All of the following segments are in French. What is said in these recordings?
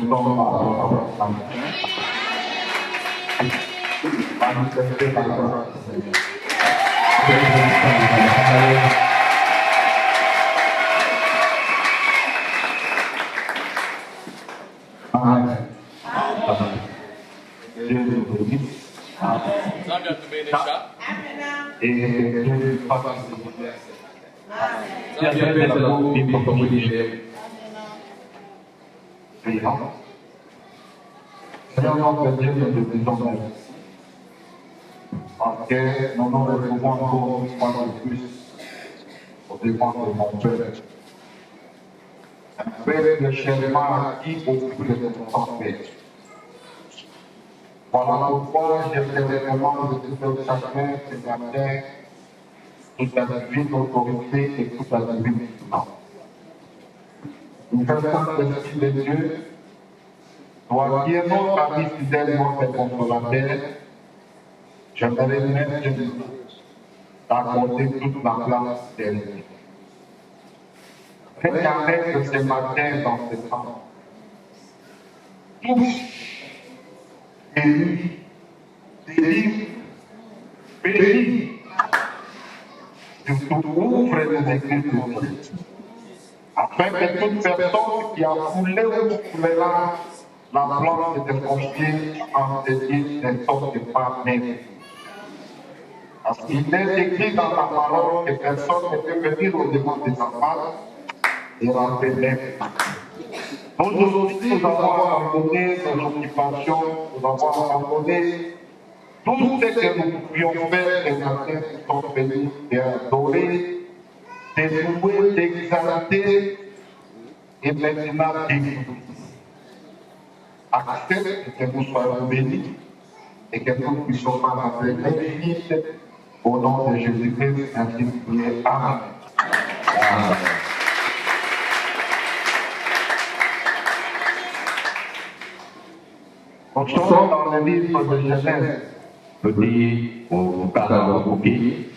sommes en manifester la grâce du Seigneur. Amen. Amen. Dieu nous bénisse. Et Dieu fasse prions. Seigneur notre Dieu, nous te disons merci. Parce que nous nous retrouvons encore une fois de plus au devant de mon Père. Un Père de chèrement acquis au prix de ton Père. Voilà pourquoi je te recommande de tout chacun ce matin toute la divine autorité et toute la divine puissance. Nous faisons l'Esprit de Dieu, toi qui es notre ami fidèle, notre consolateur, j'aimerais maintenant t'accorder toute la place d'elle. Fais apparaître ce matin dans ce temps. Tous élus, délivre, bénis, surtout ouvre les Écritures, afin que toute personne qui a foulé ou foulera la plante de confier en saisir des sortes de partenaires. Parce qu'il est écrit dans la parole que personne ne peut venir au devant de sa part et rentrer même. Nous aussi, nous avons abandonné nos occupations, nous avons abandonné tout ce que nous pouvions faire les matins pour ton pays et adorer, dévouer, d'exalter et maintenant d'écouter. Accepte que nous soyons bénis et que nous puissions pas après l'infinite au nom de Jésus-Christ, ainsi prier. Amen. Amen. Nous sommes dans le livre de Genèse. Petit au cadre bouquet.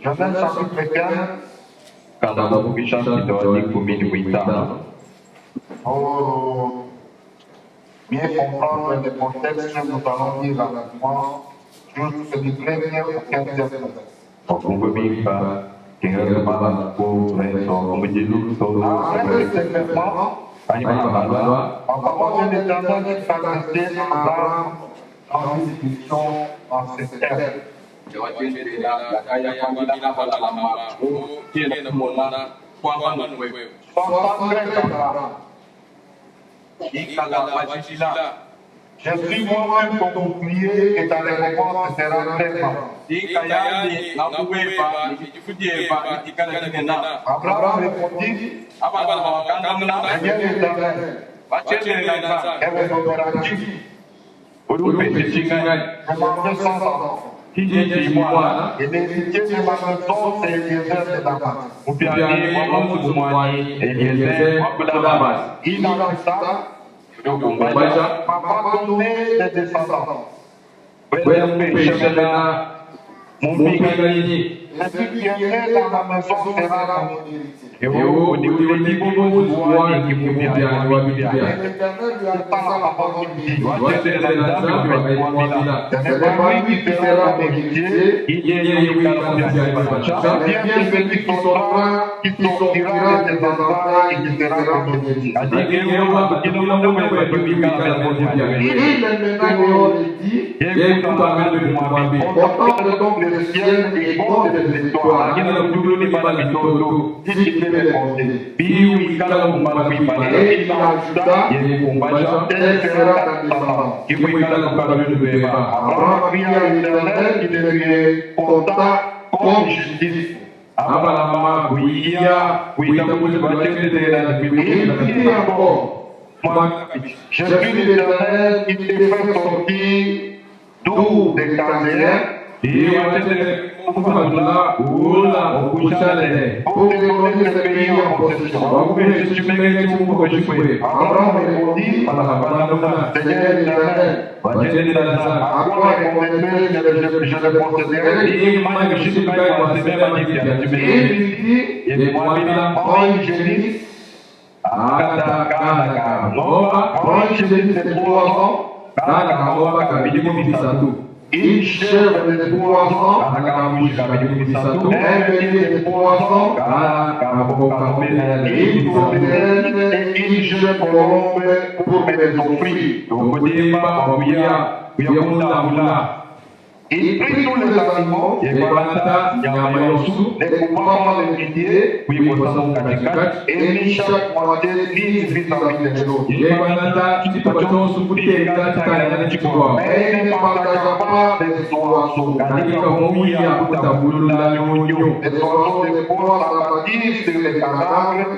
Genèse chapitre 15. Cadre bouquet chapitre 10 pour 18 ans. Pour mieux comprendre le contexte, nous allons lire rapidement jusqu'à du 1er au 15e verset. Après ce événement, la parole de l'Éternel qui s'adressait à Abraham dans une discussion en ces termes. Je suis moi-même ton bouclier et ta récompense sera très grande. Abraham répondit, Seigneur l'Éternel, elle est opérative. Demandez sans enfant. Et l'héritier de ma maison, c'est Eliezer de Damas. Il ajouta, m'a donné des descendants. Celui qui est né dans ma maison sera mon héritier. Et l'Éternel lui adressa la parole dit, ce n'est pas lui qui sera mon héritier, c'est bien celui qui sortira de tes entrailles et qui sera mon héritier. Il est maintenant dit, portant donc le ciel et bon des étoiles, il fait les compter. Et il ajouta, tel sera ta descendance. Abraham pria à l'Éternel qui ne lui compta comme justice. Et il dit encore, je suis l'Éternel qui te fait sortir d'où des Chaldeens pour te donner ce pays en possession. Abraham répondit, Seigneur l'Éternel, à quoi répondrai-je, je le posséderai? Et il lui dit, prends une génisse Branche de 3 ans. Une chèvre de 3 ans, un bélier de 3 ans, une coquerelle et une jeune colombe pour mes offrir. Il prit tous les animaux, les coupant les milliers, et mit chaque moitié 10 vis-à-vis de l'autre. Mais il ne partagea pas les oiseaux. Les oiseaux de proie s'abattirent sur les cadavres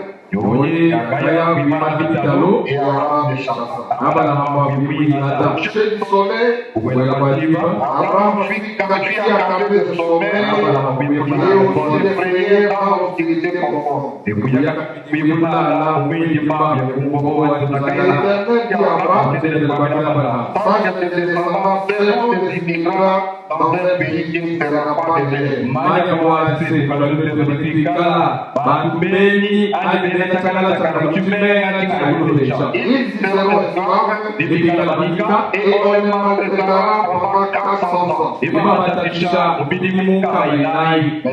et Abraham échappa. Au coucher du soleil, Abraham fit accablé de sommeil et aussi de prière dans l'obscurité profonde. L'Éternel dit à Abraham, sans que tes descendants seront des immigrants dans un pays qui ne sera pas de lait. Ils seront esclaves et on les maltraitera pendant 400 ans. Mais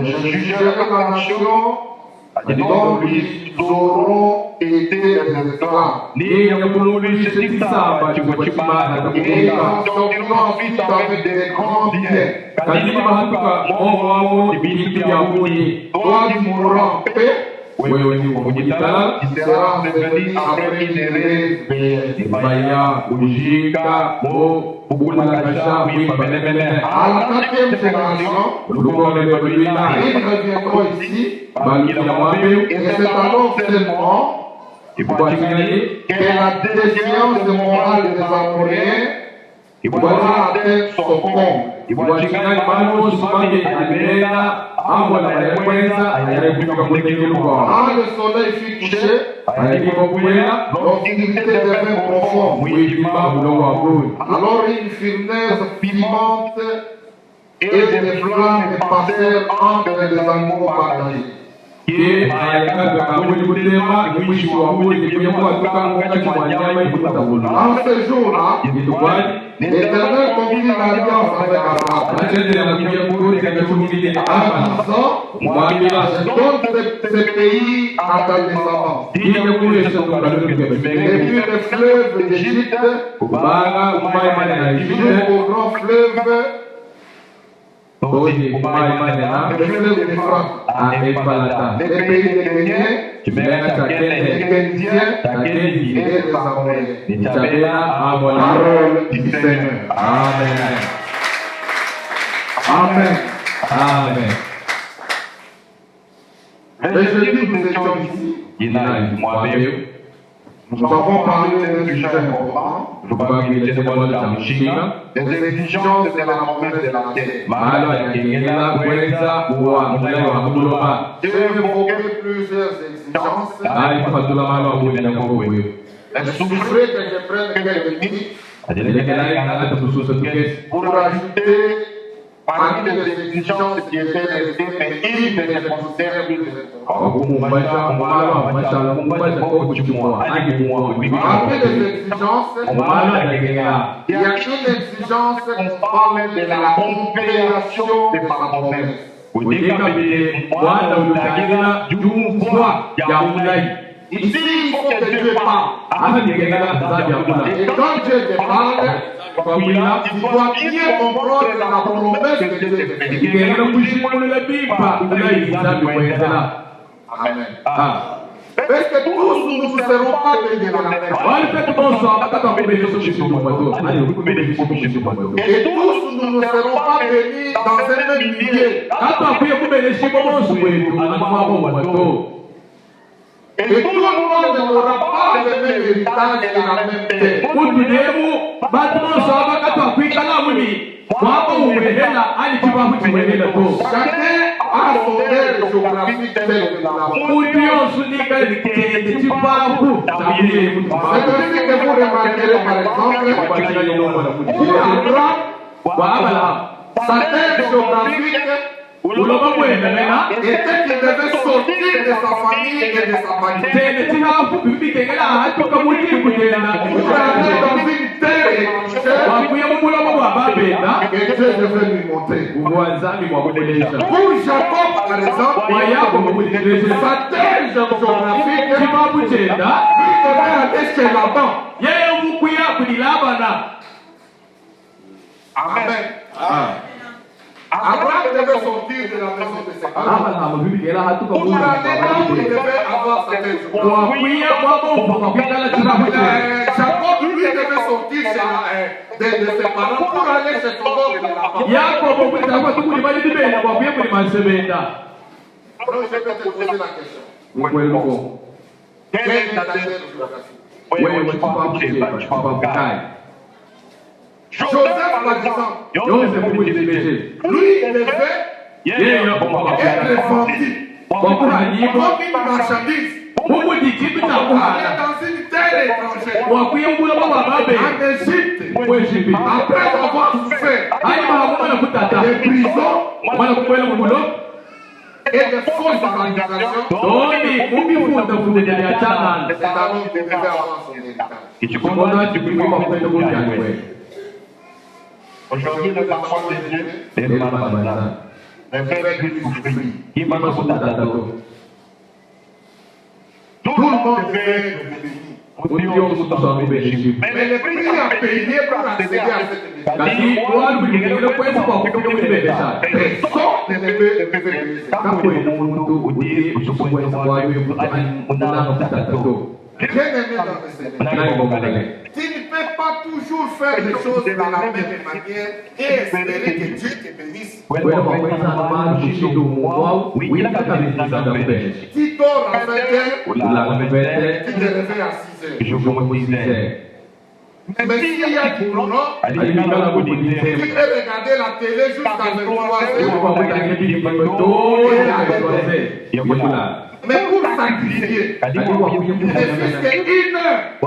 je jugerai la nation dont ils auront été des esclaves. Et ils continueront ensuite avec des grands biens. Toi qui mourras en paix, qui sera devenu après une heureuse vieillesse. À la 4e génération, ils reviendront ici, et c'est alors seulement que la défiance morale des Amoréens va atteindre son comble. Quand le soleil fut couché, l'obscurité devint profonde. Alors une fournaise fumante et des flammes passèrent entre les animaux partagés. En ce jour-là, l'Éternel conclut l'alliance avec Abraham. Je donne ce pays à ta descendance. Et puis le fleuve d'Égypte, jusqu'au grand fleuve, le fleuve d'Euphrate, les pays des Kéniens, des Kéniens et des Amoréens. Parole du Seigneur. Amen. Amen. Amen. Mais je dis nous étions ici. Nous avons parlé d'un sujet important, des exigences de la promesse de la terre. J'ai évoqué plusieurs exigences. Elle souffrait que je prenne quelques minutes pour ajouter parmi les exigences qui étaient restées, mais une que je considère plus importante. Parmi les exigences, il y a une exigence qu'on parle de la compréhension de ma promesse. Ici, il faut que Dieu parle. Et quand Dieu te parle, il doit bien comprendre la promesse que Dieu te fait. Amen. Parce que tous nous ne serons pas bénis de la même façon. Et tous nous ne serons pas bénis dans un même milieu. Et tout le monde n'aura pas le même héritage et la même terre. Chacun a son aire géographique tel que nous l'avons. C'est ainsi que vous remarquerez par exemple, pour Abraham, sa terre géographique uloba kwenda mena était qu'il devait sortir de sa famille et de sa banlieue tene tihafu bibikengela hatuka muti kugenda pour aller dans une terre étrangère wakuya mumuloba wa babenda que Dieu devait lui montrer. ubwazami bwakubulesha Pour Jacob, par exemple, wayako mubulesha sa terre géographique, kibabu chenda lui devait aller chez Laban. yeye umukuya kulilabana. Amen. Abraham devait sortir de la maison de ses parents. Abraham bibikela hatuka Pour aller là où il devait avoir sa terre géographique. wakuya kwabo kwakukala kibabu chenda Jacob, lui, devait sortir de ses parents pour aller chez son oncle Laban. yakobo kulitaka tukuli bali bibenda wakuya kuli masebenda Alors, je vais te poser la question. ukweluko Quelle est ta terre géographique? wewe kibabu chenda kibabu kai Joseph, par exemple, Joseph kulibeshe lui, il devait yeye être vendu wakuhanyiko comme une marchandise. mumuti kitu cha Aller kuhana dans une terre étrangère, wakuya mbuloba wa babe en Égypte, mweshipi après avoir souffert ali mahamumana kutata des prisons mwana kukwela mubulo et des fausses organisations, doni mumifundafunda lya chanana c'est alors qu'il devait avoir son héritage. chikondo achikuimba kupenda kubyaliwe Aujourd'hui, les enfants de Dieu, les Ele mabaza frères de souffrir. imba kutatatato Tout le monde devait être béni. utio kutusami beshi Mais le prix à payer pour accéder à cette héritage, kati wali kulikengele kwesa kwa kufika mulibendesha personne ne devait bénéficier. kakwena umuntu uti usukwesa kwayo munanga kutatato Bien aimé dans le Seigneur, nani bombalele tu ne peux pas toujours faire les choses de la même manière et espérer que Dieu te bénisse. kwena kwakwesa amali kushinda umwao witakabisizanga kubeshi Tu dors à 20 heures, ulanga mbete tu te réveilles à 6 heures. ujumuisise Mais s'il y a du courant, alimikala tu kubudise peux regarder la télé jusqu'à 23 heures. Mais pour sacrifier, ne fût-ce qu'une heure, je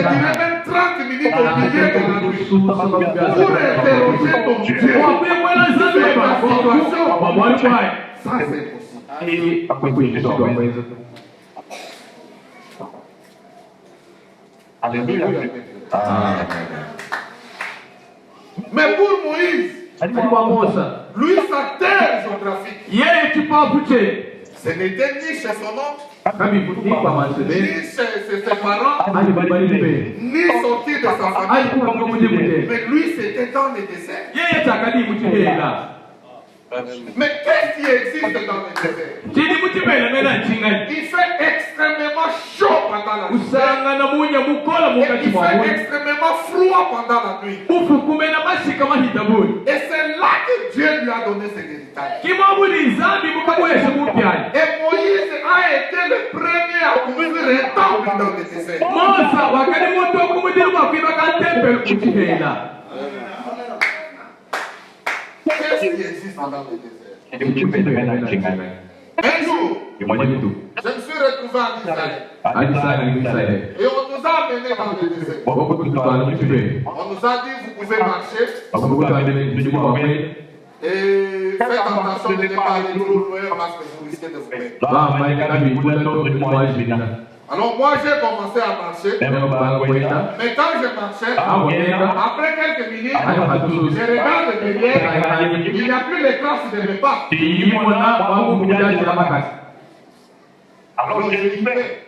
dirais même 30 minutes au milieu de la nuit, pour interroger ton Dieu. Ça, c'est possible. Alléluia. Mais pour Moïse, lui, sa terre géographique, ce n'était ni chez son oncle, ni chez ses parents, ni sorti de sa famille. Mais lui, c'était dans le désert. Mais qu'est-ce qui existe dans le désert? Il fait extrêmement chaud pendant la nuit. Et il fait extrêmement froid pendant la nuit. Et c'est là que Dieu lui a donné cet héritage. Et Moïse a été le premier à construire un temple dans le désert. Qu'est-ce qui existe dans le désert? Un jour, je me suis retrouvé en Israël. Et on nous a amenés dans le désert. On nous a dit, vous pouvez marcher. Et faites attention de ne pas aller trop loin parce que vous risquez de vous perdre. Alors moi j'ai commencé à marcher. Mais quand je marchais, après quelques minutes, je regarde derrière, il n'y a plus les traces de mes pas. Alors je disais,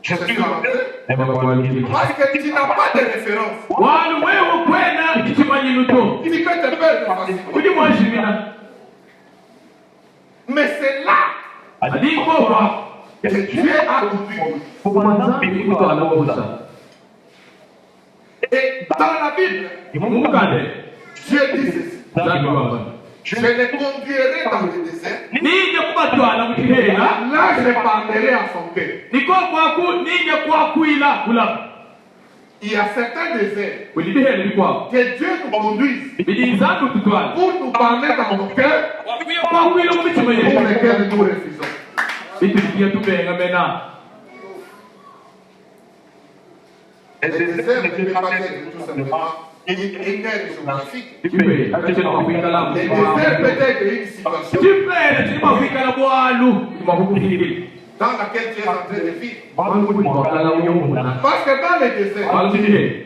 je suis rentré parce que tu n'as pas de référence. Tu peux te perdre facilement. Mais c'est là que Dieu a conduit. Et dans la Bible, Dieu dit ceci. Je les conduirai dans le désert. Là, je parlerai à son cœur. Il y a certains déserts que Dieu nous conduise pour nous parler dans nos cœurs pour lesquels nous refusons. Et le désert ne peut pas être tout simplement une aire géographique. Tu peux. Les déserts peut-être une situation dans laquelle tu es en train de vivre. Parce que dans les déserts,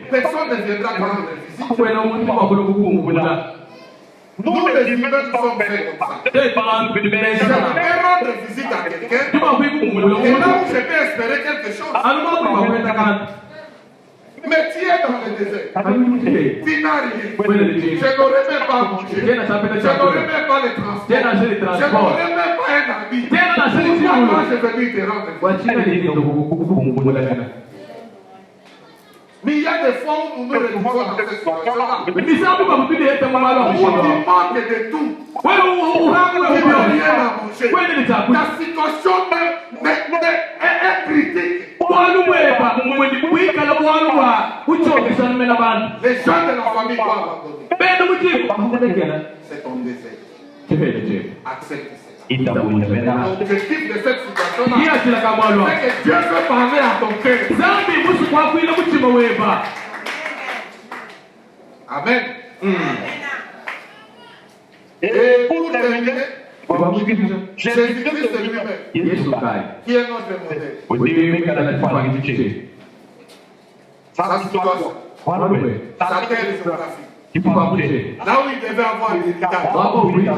personne ne viendra te rendre visite. Nous les humains nous sommes faits comme ça. Je vais rendre visite à quelqu'un. Et là où je peux espérer quelque chose. Mais tu es dans le désert. Tu n'as rien. Je n'aurai même pas à manger. Je n'aurai même pas les transports. Je n'aurai même pas un habit. Pourquoi moi je vais lui te rendre visite? Mais il y a des fois où nous nous retrouvons dans cette situation-là. Où il manque de tout. Tu n'as rien à manger. Ta situation est critique. Les gens de la famille doivent abandonner. C'est ton désert. Accepte cela. L'objectif de cette situation-là, c'est que Dieu veut parler à ton cœur. Amen. Et pour terminer, Jésus-Christ lui-même, qui est notre modèle. Sa situation, sa terre géographique. Là où il devait avoir des héritage. Pour lequel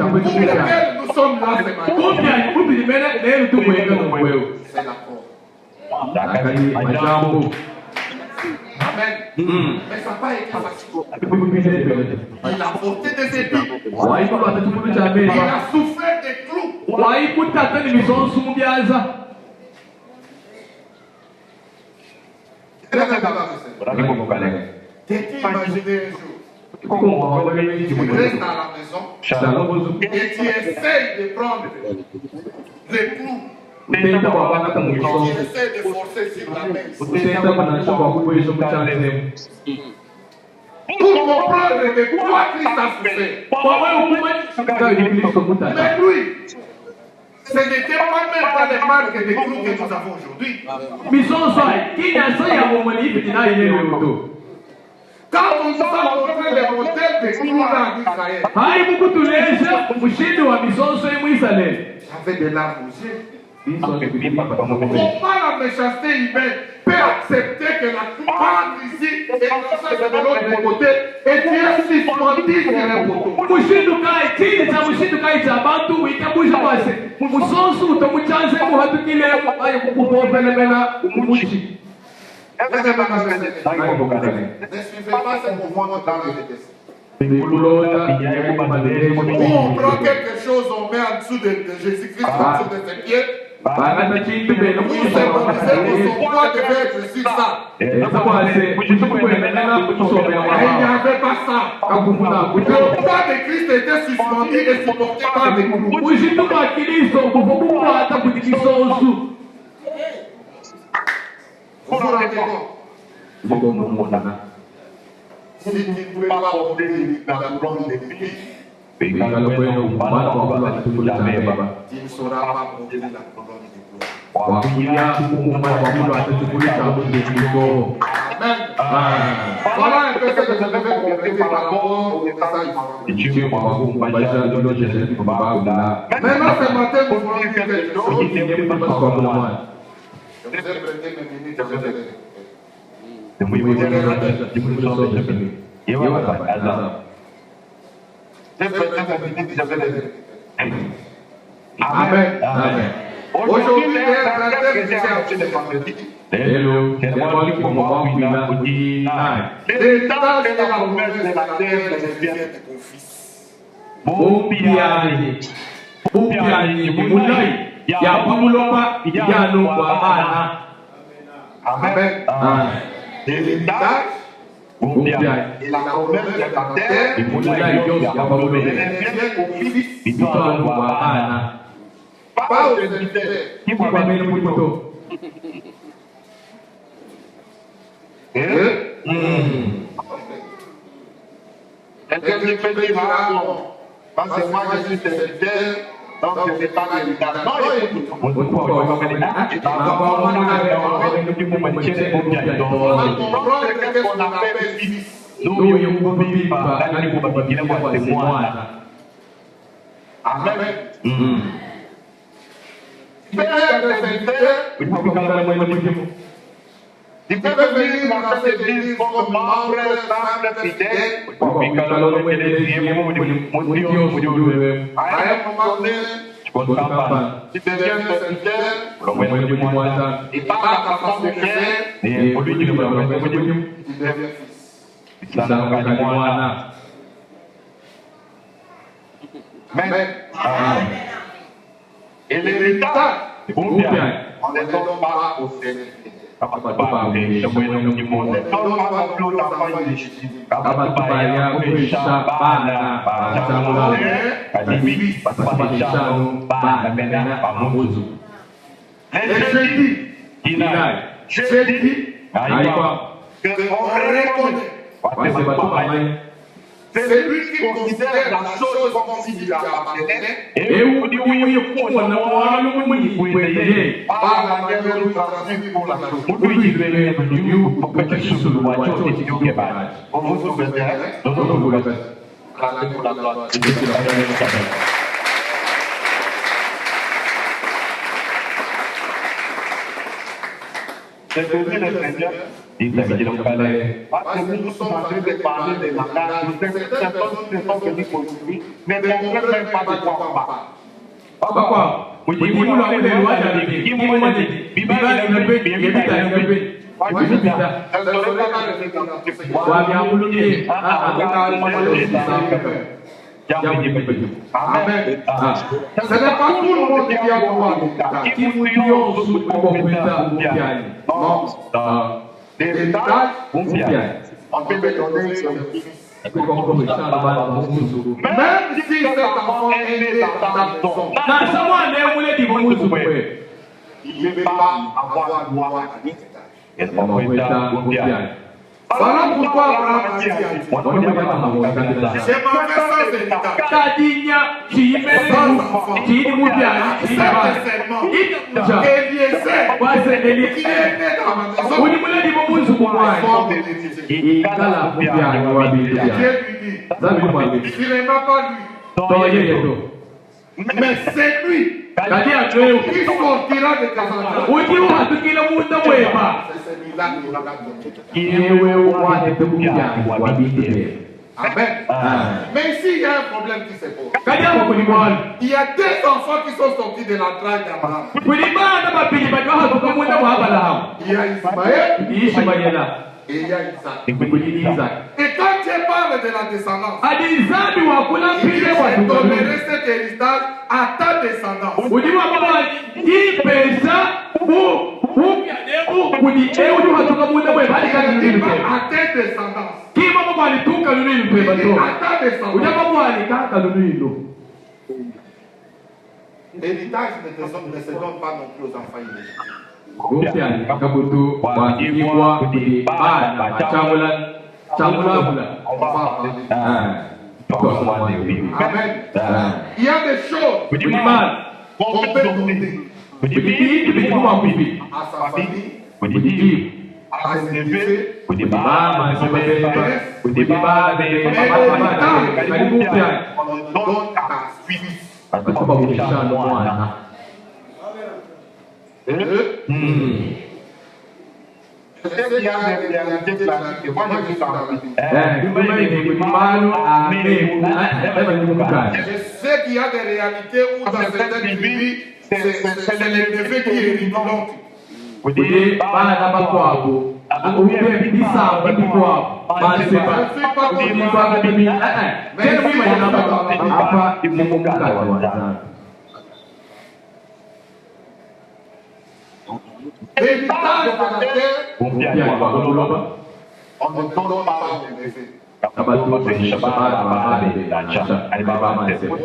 nous sommes là ce matin. C'est la porte. Amen. Mais ça n'a pas été facile. Il a porté des épines. Il a souffert des clous. T'es-tu imaginé un jour? Tu restes à la maison et tu essayes de prendre les clous. Tu essayes de forcer sur la main. Pour comprendre de quoi Christ a souffert. Mais lui, ce n'était pas même dans les marques de clous que nous avons aujourd'hui. Quand on nous a montré les modèles de clous là en Israël, j'avais des larmes aux yeux. Comment la méchanceté humaine peut accepter que la plupart ici est lancée de l'autre côté et tu es suspendu sur un poteau? Ne suivez pas ce mouvement dans le détest. On prend quelque chose, on met en dessous de Jésus-Christ, en dessous de ses pieds. Pour symboliser que son poids devait être sur ça. Et il n'y avait pas ça. Le poids de Christ était suspendu et supporté par des clous. Vous vous rendez compte? Si tu ne peux pas porter dans la blonde des filles, tu ne sauras pas porter la colonne des clous. Amen. Voilà un peu ce que je devais compléter par rapport au message. Maintenant, ce matin, nous voulons dire quelque chose. Je vous ai prêté mes minutes, je vais les Amen. Aujourd'hui, les frères, je tiens à vous dire l'héritage de la promesse de la terre devient de ton fils. Amen. L'héritage et la promesse de la terre devient ton fils. Pas aux serviteurs. Quelqu'un qui peut dire, parce que moi je suis serviteur, donc je ne fais pas l'héritage. Non, écoute. On comprend ce qu'on appelle fils. n'uyu kubiba kandi kubabwira ngo mwana. Amen. Il peut venir dans cette église comme membre simple fidèle. À un moment donné, tu deviens serviteur, il parle à ta femme de cœur, tu deviens fils. Amen. Et l'héritage, on ne donne pas au Seigneur. On ne donne pas plus aux enfants illégitimes. C'est lui qui considère la chose comme si il appartenait. Par la manière dont il transmet pour la chose. On vous souhaite c'est devenu le Seigneur. Parce que nous sommes en train de parler des langages, certaines personnes qui se sont venues aujourd'hui ne comprennent même pas de quoi on parle. Amen. Ce n'est pas tout le monde qui a droit d'héritage. On peut me donner même si cet enfant est né dans ta maison, il ne peut pas avoir droit à l'héritage. Voilà pourquoi Abraham a dit à Dieu, j'ai ma maison mais c'est lui qui sortira de tes entrailles. C'est celui-là qui Amen. Mais ici, il y a un problème qui se pose. Il y a deux enfants qui sont sortis de l'entraille d'Abraham. Il y a Ismaël et il y a Isaac. Et quand tu parles de la descendance, il dit je donnerai cet héritage à ta descendance. À tes descendances. L'héritage ne se donne pas non plus aux enfants illégitimes. Amen. Il y a des choses qu'on peut donner à sa famille, à ses neveux, on donne à suivre. Je sais qu'il y a des réalités classiques. Moi, je suis dans la vie. Je sais qu'il y a des réalités où dans certaines vies, c'est le neveu qui hérite l'oncle. L'héritage de la terre, on ne donne pas aux neveux.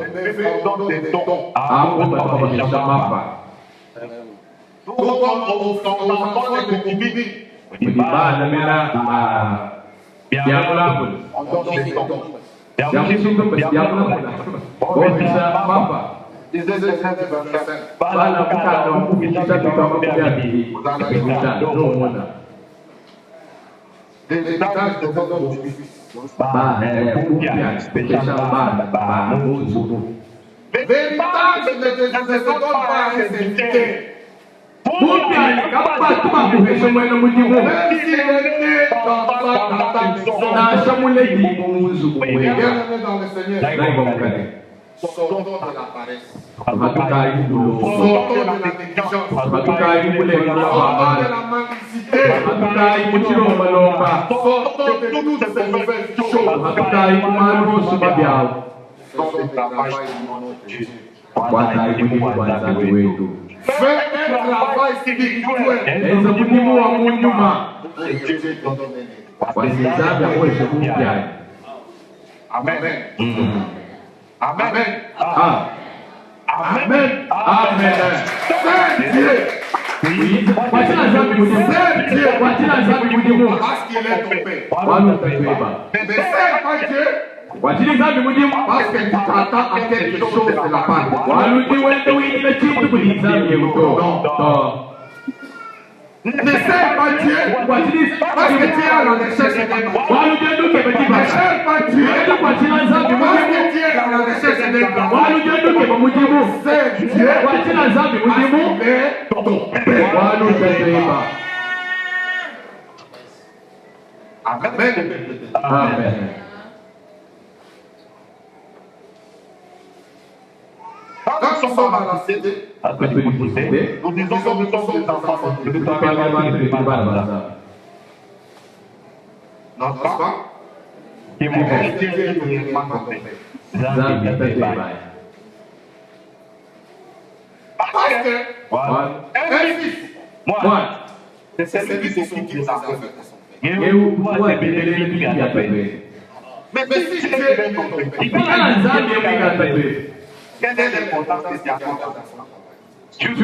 Les neveux donnent des dons. Nous sommes aux enfants de Bibi. On donne des dons. l'héritage de nos fils. L'héritage ne se donne pas à un serviteur. Même s'il est né dans ta maison, bien-aimé dans le Seigneur, sortons de la paresse, sortons de la négligence, sortons de la mendicité, sortons de toutes ces mauvaises choses. Sortons du travail du nom de Jésus. Fais un travail spirituel. Amen. Amen. Amen. Amen. Saint-Dieu. Parce qu'il est ton Père. Mais c'est pas Dieu. Parce que tu t'attends à quelque chose de la part de Dieu. Ne sers pas Dieu parce que tu es à la recherche d'un homme. Ne sers pas Dieu parce que tu es à la recherche d'un homme. Sers Dieu parce qu'il est ton Père. Amen. Amen. Quand nous sommes à la cité, nous disons que nous sommes des enfants de Dieu. N'est-ce pas? Qui m'ont hérité de ma grand-mère. Parce que un fils, c'est celui qui s'occupe des affaires de son père. Mais si Dieu est ton père, quelle est l'importance que tu accordes à ton enfant? Quel est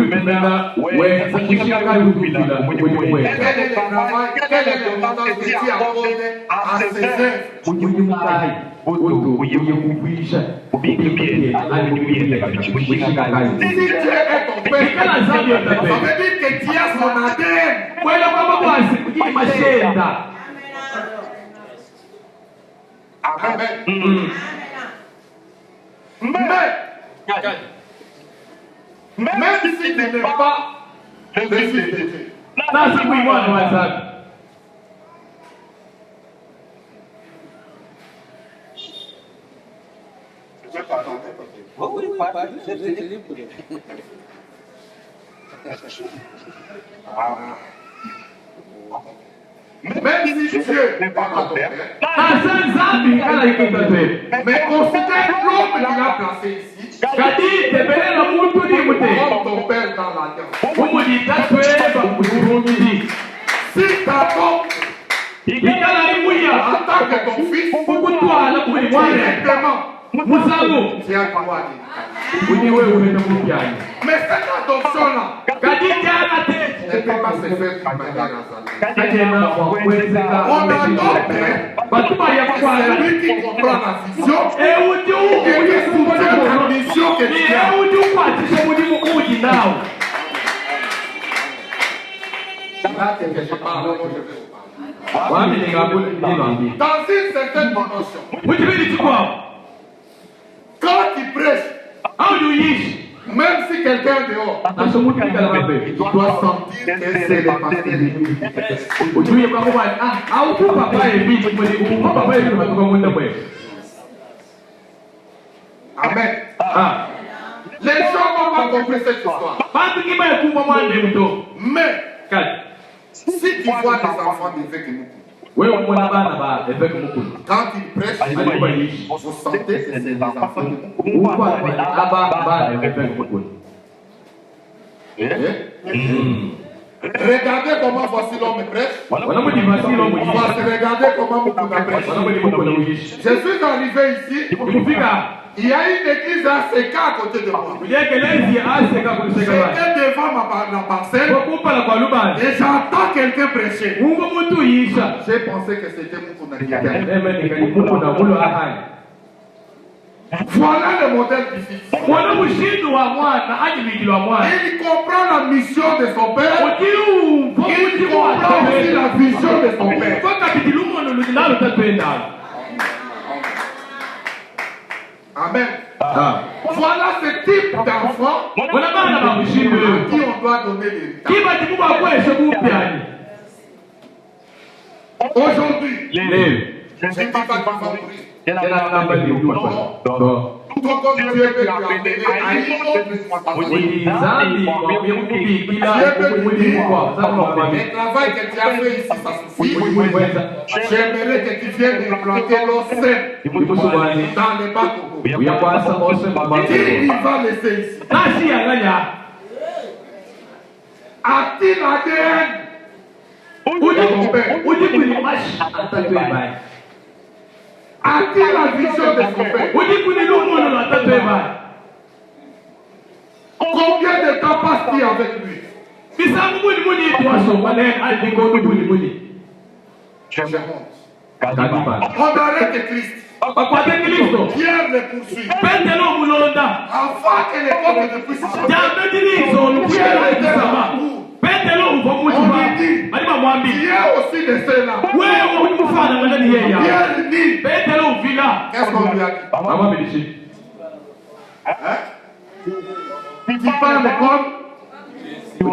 le travail, quelle est l'importance que tu accordes à ses œuvres? Si Dieu est ton père, ça veut dire que tu as son ADN. Amen. Même si tu n'es pas le fils de Dieu. Même si Dieu n'est pas ton père, mais considère l'homme qu'il a placé ici comme ton père dans l'alliance. Si ta femme en tant que ton fils, directement, tu as droit à l'éducation. Mais cette adoption-là ne peut pas se faire d'une manière hasardeuse. On adopte celui qui comprend la vision et qui soutient la mission que tu as. Là, c'est que je parle, moi je vais vous parler. Dans une certaine dimension, quand tu prêches, même si quelqu'un est dehors, il doit sentir que c'est le pasteur de Amen. Les gens n'ont pas compris cette histoire. Mais si tu vois les enfants d'évêque quand ils prêchent, vous sentez que c'est des enfants Regardez comment voici l'homme prêche. Regardez comment beaucoup prêche. Je suis arrivé ici. Il y a une église ACK à côté de moi. J'étais devant la parcelle et j'entends quelqu'un prêcher. J'ai pensé que c'était Moukouna. Voilà le modèle du fils. Il comprend la mission de son père. Il comprend aussi la vision de son père. Amen. Voilà ce type d'enfant à qui on doit donner l'héritage. Aujourd'hui, je ne dis pas qu'il va mourir. Tout comme Dieu peut lui amener à une autre responsabilité. Le travail que tu as fait ici, ça suffit. J'aimerais que tu viennes de planter l'eau saine dans les bateaux. Qui il va laisser ici? A-t-il l'ADN? A-t-il la vision de son père? Combien de temps passe-t-il avec lui? On arrête Christ. Pierre le poursuit. Avant que l'époque ne puisse changer. Pierre était là. On lui dit, il y a aussi de ceux-là. Pierre dit, qu'est-ce qu'on lui a dit? Tu parles comme? Est-ce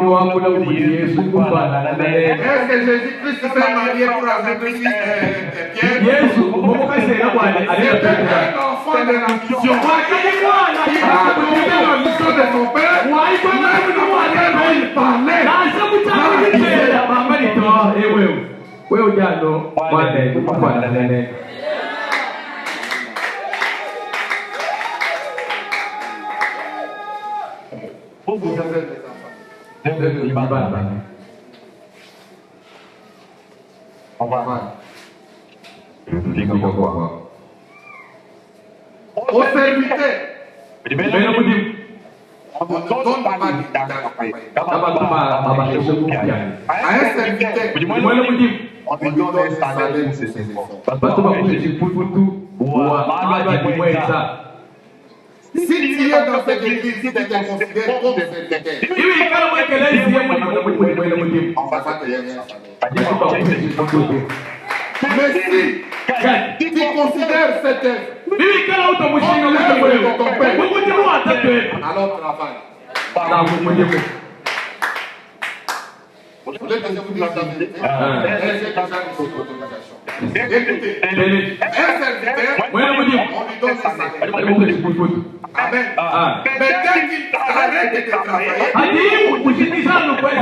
que Jésus-Christ s'est marié pour accepter Pierre? C'était un enfant de la mission. Il a trouvé la mission de son père. Même la manière dont il parlait. Vous avez des enfants. On va voir. Au serviteur, on ne donne pas d'héritage. À un serviteur, on lui donne un salaire pour ses efforts. Si tu es dans cette église, si tu te considères comme serviteur, on va pas te donner un salaire. Mais si tu considères cette œuvre comme ton père, alors travaille. Vous voulez que je vous dise la vérité? J'ai déjà reçu l'autorisation. Écoutez, un serviteur, on lui donne un salaire. Amen. Mais dès qu'il arrête de travailler,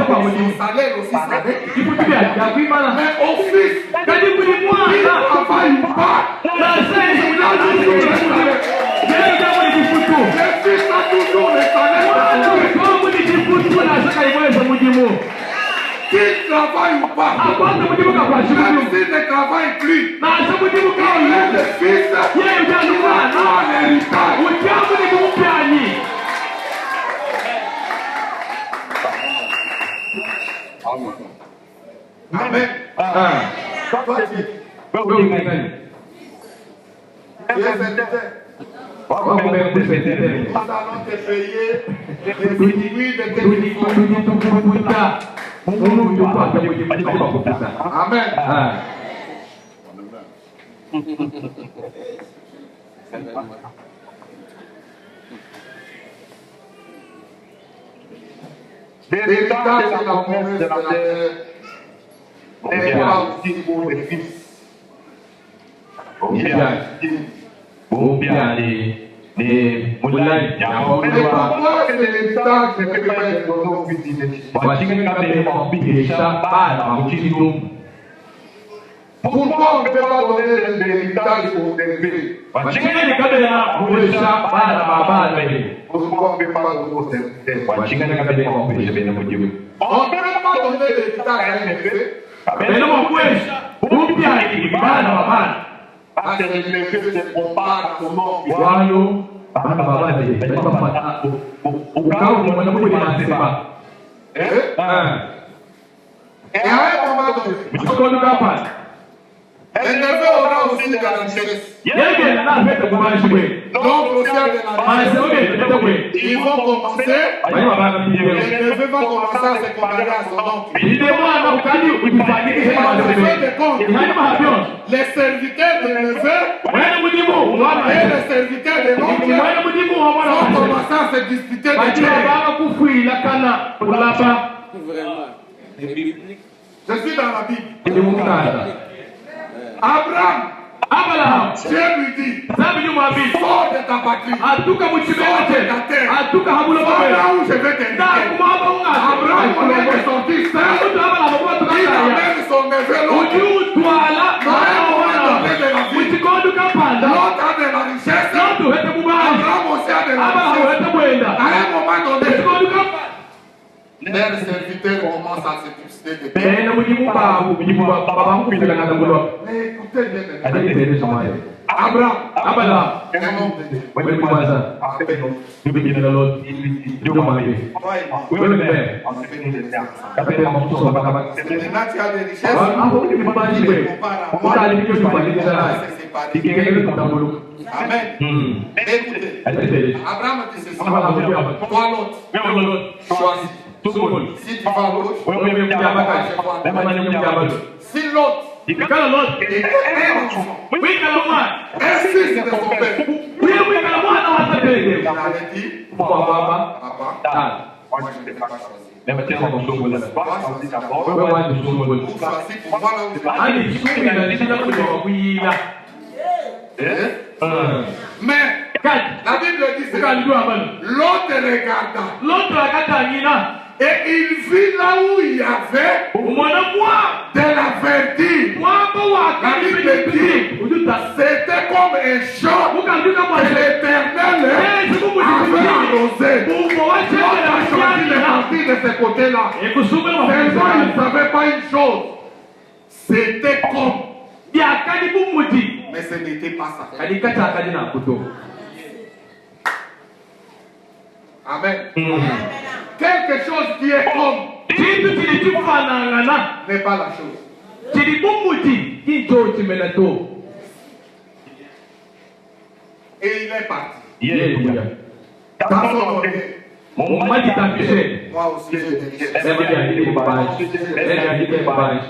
son salaire aussi s'arrête. Mais au fils, il travaille pas. Le fils a toujours le salaire. Qu'il travaille ou pas, même s'il ne travaille plus, quand il est le fils, il a l'héritage. Amen. Toi, tu es serviteur. Nous allons te payer les fruits de tes efforts. Amen. L'héritage de la promesse de la terre n'est pas aussi pour les fils. Mais pourquoi c'est l'héritage ne peut pas être donné aux fils illégitimes? Pourquoi on ne peut pas donner l'héritage aux élevés? Pourquoi on ne peut pas donner aux serviteurs? On ne peut pas donner l'héritage à un élevé. Parce que l'élevé se compare à son nom. Et à un moment donné, Un neveu aura aussi de la richesse. Yeye na fete kubashwe. Donc au ciel de la Mase richesse, oge tetwe. ils vont commencer. Banyuma bana Le bideo. neveu va commencer à se comparer à son oncle. Inde mwana ukadi ukifanyike Et kama en fin de ndio. compte, Ihani mahabyo. les serviteurs de neveu Mwana mudimu mwana. et les serviteurs de l'oncle Mwana mudimu wa mwana. vont commencer à se disputer de Bajira terre. baba kufuila kana kulapa. Je suis dans la Bible. Ndi mukanda. Abraham, Abraham. Dieu lui dit, Zabi nyumwabi. sors de ta patrie, Atuka muchibete. Atuka habulo sors babe. là où je vais Da t'inviter. kumaba unga. Abraham, on est sorti seul. Mtu Abraham kwa Il tukaya. amène son neveu, l'autre. Ujutwala. Mutikodu kapanda. L'autre a de la richesse. L'autre hete kubali. Abraham aussi a de la Abraham richesse. hete kwenda. À un moment donné, Mutikodu kapanda. leurs serviteurs commencent à se disputer de terre. Bena mujibu babu mujibu baba kupita kana ngulo. Mais écoutez bien, Adili tele somaye. Abraham, Abraham. un homme de Dieu. Wewe kwanza. Bibi ni lolo. Ndio mabe. Wewe ni mbele. Kapenda mafuso baba. Maintenant, tu as des richesses. Hapo ni mbali wewe. Utali ndio tufanye sana. Ikengele tutambulu. Amen. Écoutez, Adili tele. Abraham a dit ceci. Abraham a dit Toi, l'autre, Wewe lolo. choisis. Tumul. Si tu vas à gauche, Wewe mjabaka. Mama ni mjabaka. si l'autre Ikala lot. est un enfant, Wika la mwana. un fils de son père, Wewe wika la mwana wa tabele. il avait dit, Kwa baba. papa, Ah. moi je ne vais pas choisir. Wewe wani msungulu. Vous choisissez pour moi là où je vais. Ani sungu na nishina kuja kuila. Mais Kati. la Bible dit ceci. Ukalijua bana. L'autre regarda Loto akata nyina. et il vit là où il y avait Umwana mwa. de la verdure. Mwamba wa kalibiti. Ujuta. C'était comme un champ Ukajuka que mwase. l'Éternel Mungu avait mjikuti. arrosé. Mungu wache L'autre a choisi de na partir de ce côté-là. Ekusubiri wa Seulement, il ne savait pas une chose. C'était comme, ya kalibu muti. mais ce n'était pas ça. Kalikata kalina kuto. Amen. Quelque chose qui est comme Kitu kilichofanana n'est pas la chose. kilibumuti kicho kimenato. Et il est parti. Yeya. Dans son orgueil. Mumaji tapishe. Moi aussi, j'ai des richesses. Sema ya hili kubashi. Sema hili kubashi.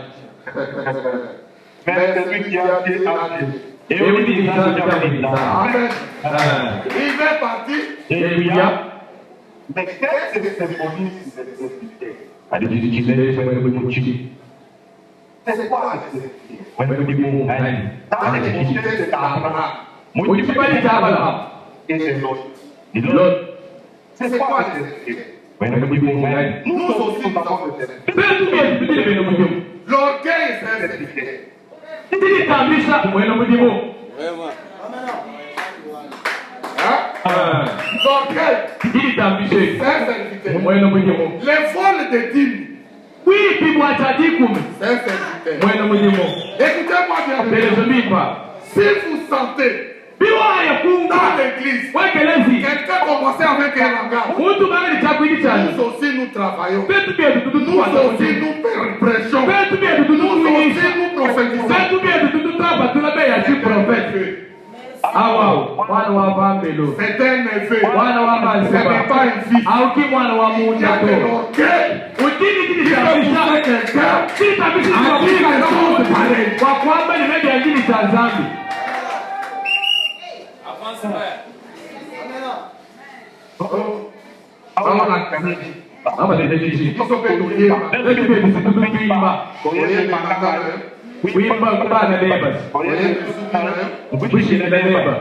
Mais celui qui a été âgé, Ewe ni nzazi kama ni nzazi. Amen. Ah. Il est parti. Yeya. mais qu'est-ce que symbolise cette société? Alijijikilesha wewe mchiki. C'est quoi la société? Wewe ni Mungu nani? Dans les sociétés, c'est Abraham Mujibali cha Abraham. et c'est l'autre. Ni Lot. C'est quoi la société? Wewe ni Mungu nani? Nous aussi, nous avons des serviteurs. Sasa tukiye bidii beno mujibu. L'orgueil, c'est un serviteur. Titili tambisha mwena mujibu. Hein? Ah. L'orgueil, Titili tambishe. c'est un serviteur. Mwena mujibu. Les vols de dîmes, Wipi mwachaji kumi. c'est un serviteur. Mwena mujibu. Écoutez-moi bien. Belezo mipa. Si vous sentez Biwaya kunga. dans l'église, Wekelezi. quelqu'un commençait avec un langage, Muntu bangani chakwini chani. nous aussi nous travaillons. Betu bietu Nous tututuwa. aussi nous prêchons. Betu bietu Nous tututuwa. aussi nous prophétisons. Betu bietu tututuwa tunabeya si profeti. Awao. Wana wa bambelo. C'est un neveu. Wana wa Ce n'est manseba. pas une fille. Auki mwana wa Il y a de munyato. l'orgueil. Udini kini Qui peut kabisa. pousser quelqu'un Kini kabisa à dire des choses pareilles. kwa kwamba nimeja njini cha zambi. Alors la famille. Ama dedeji. Ils sont fait douiller. Betu bietu tututuwa. Voyez les mangas. Wimba kubana lebas. Voyez les souvenirs. Bushi na leba.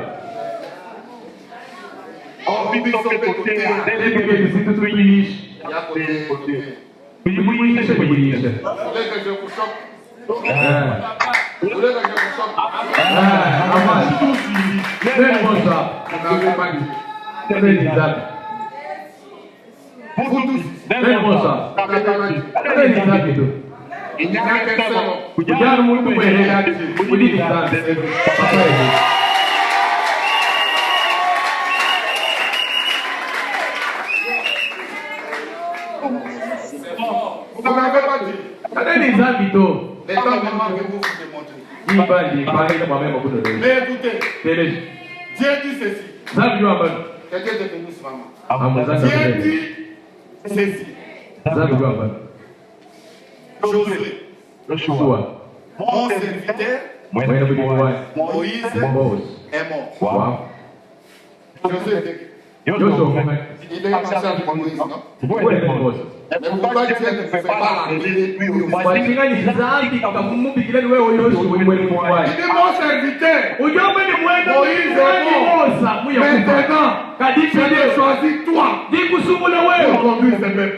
On vit sur le côté, Betu bietu situtuwish. Il y a côté. Kujibuisha kujibuisha. Vous voulez que je vous choque? Ah. Vous voulez que je vous choque? Ah. Ama. Nene mosa. Vous n'avez pas dit. Nene nizabi. Vous tous, Nene mosa. vous n'avez pas dit. Nene nizabi tu. Il n'y a qu'un seul homme. Kujana mungu mwerea. Kujini nizabi. Papa yetu. Vous n'avez pas dit. Nene nizabi tu. Les temps maintenant que vous vous démontrez. Mais écoutez, Dieu dit ceci. Quelqu'un est venu ce matin. Dieu dit ceci. Josué, mon serviteur, Moïse est mort. Josué il est marché avec Moïse, non? Mais pourquoi Dieu ne fait pas l'appeler lui aussi? Il dit mon serviteur, Moïse est mort. Maintenant, je l'ai choisi toi pour conduire ce peuple.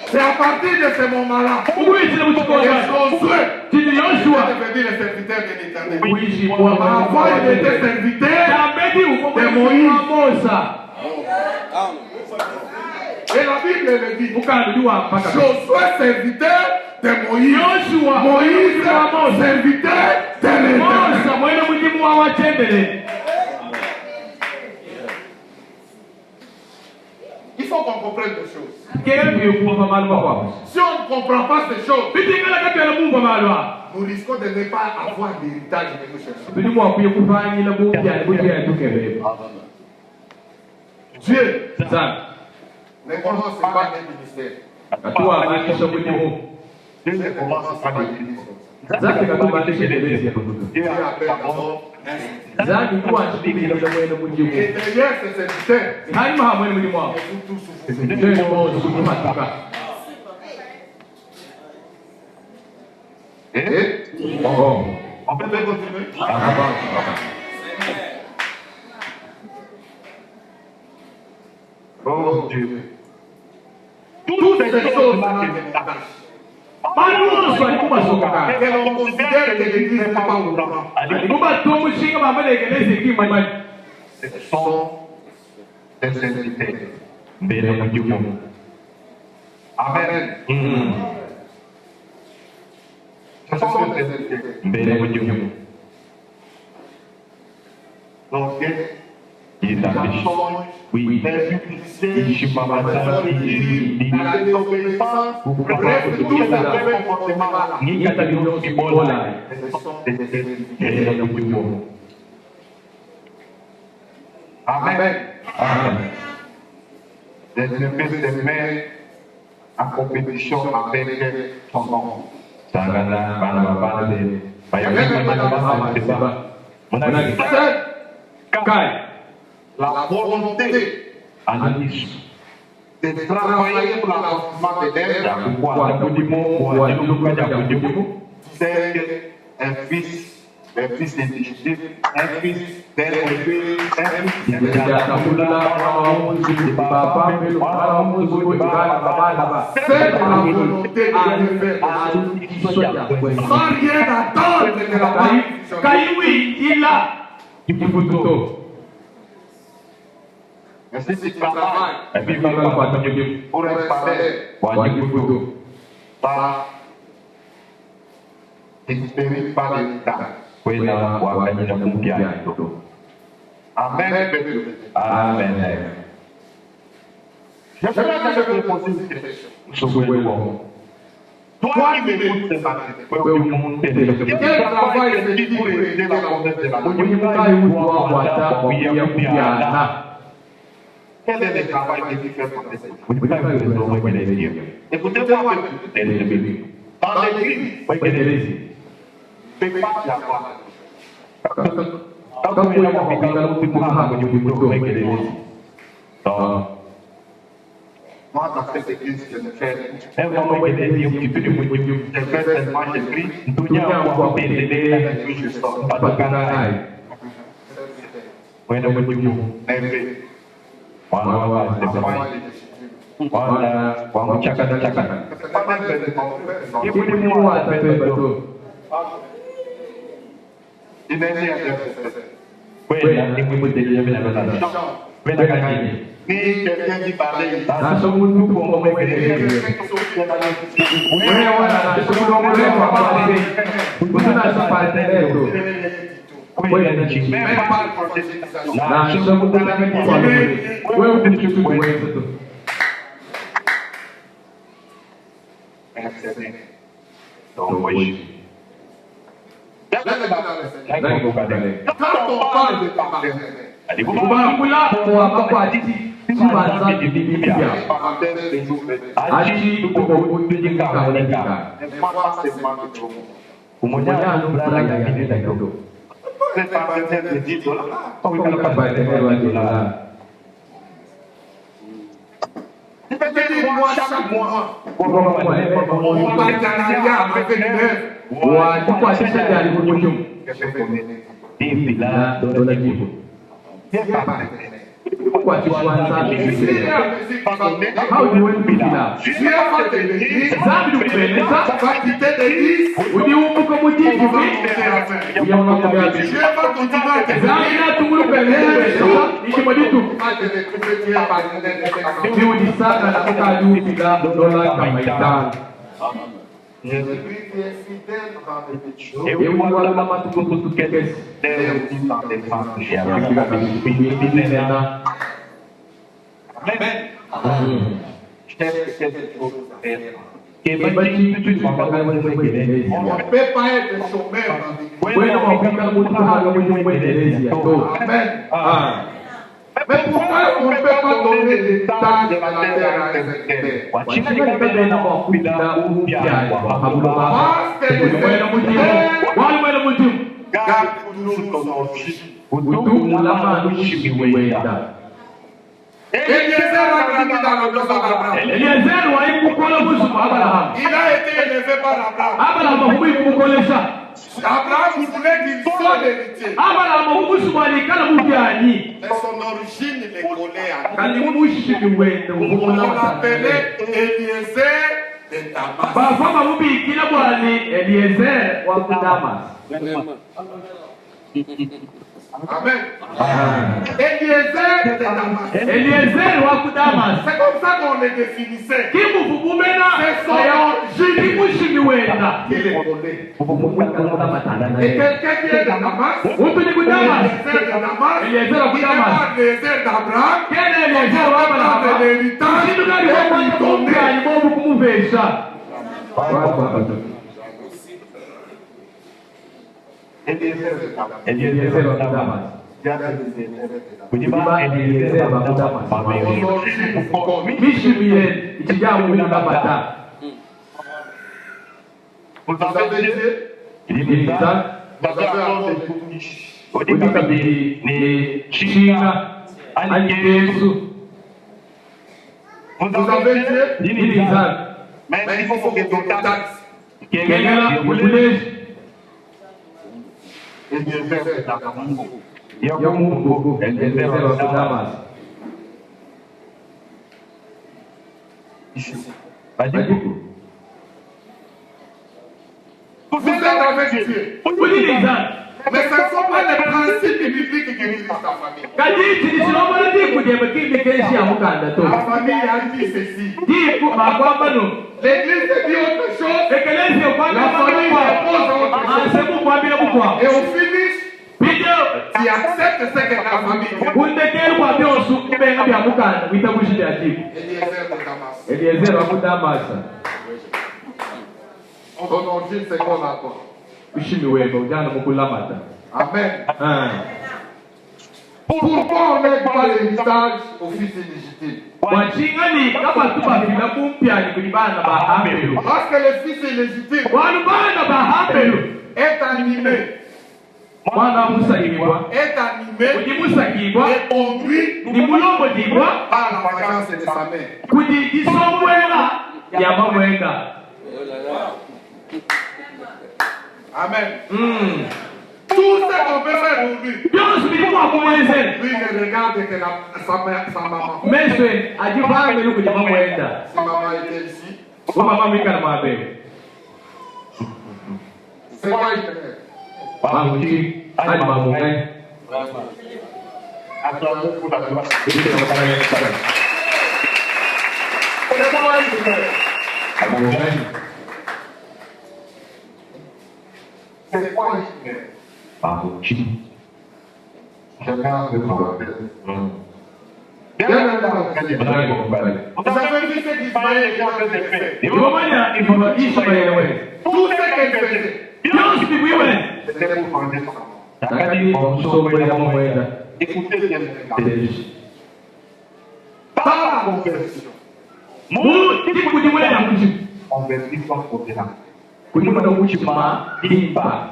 C'est à partir de ce moment-là que Josué est devenu le serviteur de l'Éternel. Avant, il était serviteur de Moïse. Et la Bible le dit. Josué serviteur de Moïse. Moïse serviteur de l'Éternel. Il faut qu'on comprenne des choses. Si on ne comprend pas ces choses, nous risquons de ne pas avoir d'héritage que nous cherchons. Dieu ne commence pas un ministère. Dieu ne commence pas un ministère. Dieu appelle d'abord un serviteur. Et derrière ce serviteur, on peut bien continuer. Oh Dieu. Toutes ces choses-là que l'on considère que l'église n'est pas au courant. Ce sont des serviteurs. Amen. Ce sont des serviteurs. Donc, il est oui, mais il suis pas mal à la désobéissance, bref, tout ce comportement-là. Amen. Les effets se mettent en compétition avec son nom. La volonté de travailler pour l'avancement de l'aide, c'est un fils éligible, un fils d'élevé, un fils c'est la volonté de le faire. Sans rien attendre de la part. Mais si tu travailles pour un salaire, pas espérer pas l'État. Amen. Amen. Je vais te poser une question. Toi qui m'écoutes ce matin, quel travail fais-tu pour aider la promesse de la mort? Quel est le travail que tu fais pour tes écoutez-moi un peu. Dans l'église, c'est pas qu'il y a pas. Moi, dans cette église, je ne fais tellement j'écris, je sors. Ni quelqu'un qui parlait Quand on parle de ta partenaire, moi, chaque mois, mon partenariat avec l'œuvre. What you want to how do you want to be now? Mais pourquoi on ne peut pas donner des tâches de la terre à un secrétaire? Parce que le secrétaire garde toujours son origine. Eliezer a grandi dans la maison d'Abraham. Il a été élevé par Abraham. Abraham voulait qu'il soit l'héritier. Mais son origine les collait à lui. On l'appelait Eliezer de Damas. Amen. Eliezer de Damas. C'est comme ça qu'on les définissait. C'est son origine. Il est collé. Et quelqu'un qui est de Damas, Eliezer de Damas, il est Eliezer d'Abraham, de l'héritage, Eliezer de Damas. Vous avez dit, mais il faut que ton taxe. Vous êtes avec Dieu. Mais ce ne sont pas les principes bibliques qui dirigent ta famille. La famille a dit ceci. L'église dit autre chose. La famille propose autre chose. Et au finish, tu acceptes ce que la famille dit. Eliezer de Damas. Ton origine, c'est quoi là-bas? Amen. Pourquoi on n'aide pas l'héritage au fils illégitime? Parce que le fils illégitime est animé. Est animé et conduit par la présence de sa mère. Amen. Tout ce qu'on peut faire pour lui. Lui ne regarde que sa maman. Si maman était ici, c'est quoi il fait? C'est quoi il fait? Vous avez vu ce qu'Ismaël a fait? Tout ce qu'elle faisait. byose biwiwe c'était pour changer son nom. takati omusobolera mumwenda Écoutez bien ce message. television Par la conversion, mu tikudimula na kuchimu converti son continent. kudimula na kuchima limba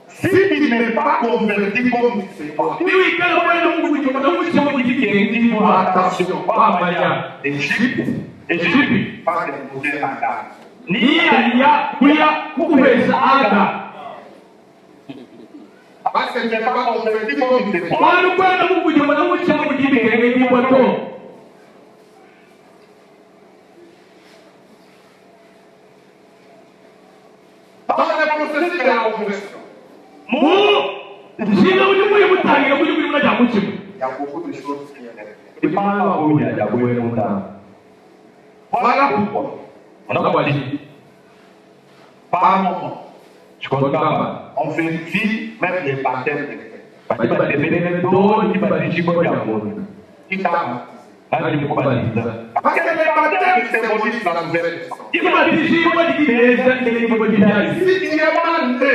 Si tu n'es pas converti comme c'est toi, biwikala kwenda mukudimula na kuchima kuchikendiwa attention, wamanya Égypte, pas d'imposer la dame. niya kuya kukupesa aga Parce que tu n'es pas converti comme c'est toi. omwana kwenda mukudimula na kuchima kuchikendiwa to Dans le processus de la conversion, mu nshinga kuti muye mutangira kuti kuti muna chamuchimo il y a beaucoup de choses qui sont ipala uya yakuwele mutanga Voilà pourquoi, unakwalii par moment, chikondokamba on vérifie même les baptêmes des frères. bati batemelele doni batichiko chamunhu Qui t'a baptisé? alimukubaliza Parce que les baptêmes symbolisent la nouvelle naissance. ibatishiko dikileza ngelekiko dibyayi Si tu es mal né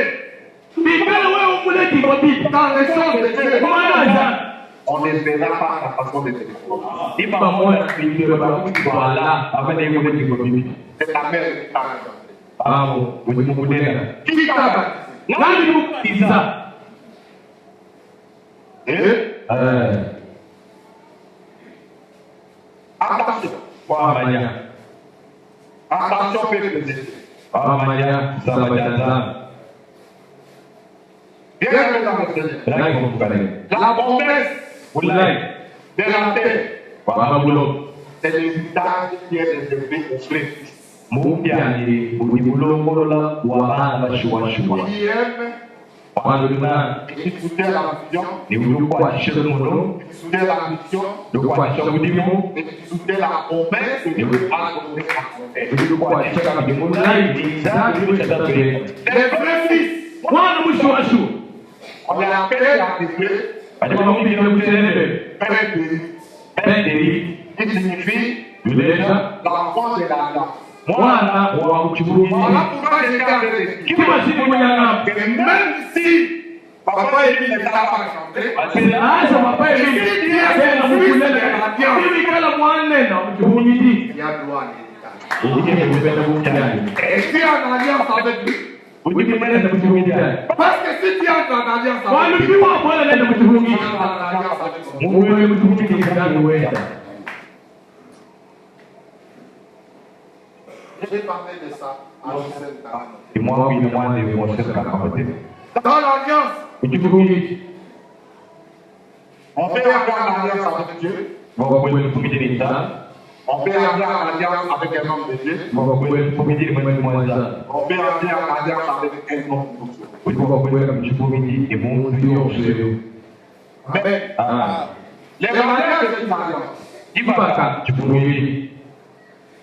bikala wewe umulekiko bibi dans les choses de Dieu, kumanaza on ne verra pas la façon de te faire. ibamona bikiro bakutwala abanekulekiko bibi C'est ta mère qui t'a baptisé. abo ulimukunena Qui t'a baptisé? nani mukubaliza Attention, wamanya attention, peuple de Dieu. wamanya sabatanzana Bien que dans le Seigneur, laki mukukanene la promesse ulai de la terre, wamabulo c'est l'héritage qui est réservé aux frères. mupyani ulibulongolola wabana bashuwashuwa Qui aime wanulima écouter la vision, niulukwashisha muno écouter la mission, lukwashisha mudimu écouter la promesse que Dieu a donnée à son père. lukwashisha kabimu laini zakiweshatatuleka Les vrais fils, mwana mushuwashu on les appelle à Dieu, batibamumbile kutenebe père de penderi qui signifie lulesha l'enfant de l'Adam. mwana wa muchibulungi Voilà pourquoi j'étais avec vous. kibashini munyang'amu Que même si papa et lui ne savent pas chanter, asa papa elini tena mukulele ibikala mwanena muchibulungi il y a droit à l'héritage. ikekupenda kumjani Et tu es en alliance avec lui. ujikimeleza muchibulungi Parce que si tu es en alliance avec lui, walupiwa mwana nenda tu muchibulungi es en alliance avec son muwe muchibulungi ndani wenda J'ai parlé de ça à l'Occident. imwawile mwana iwosekakamate Dans l'alliance, muchibulungi on peut avoir l'alliance avec Dieu, vokakweli kumijilisa on peut avoir l'alliance avec un homme de Dieu, vokakweli kumijili mwene mwanza on peut avoir l'alliance avec un homme de Dieu. vokakweli muchibulungi imuntu yosero Mais les mariages, c'est une alliance. ibaka chibulungi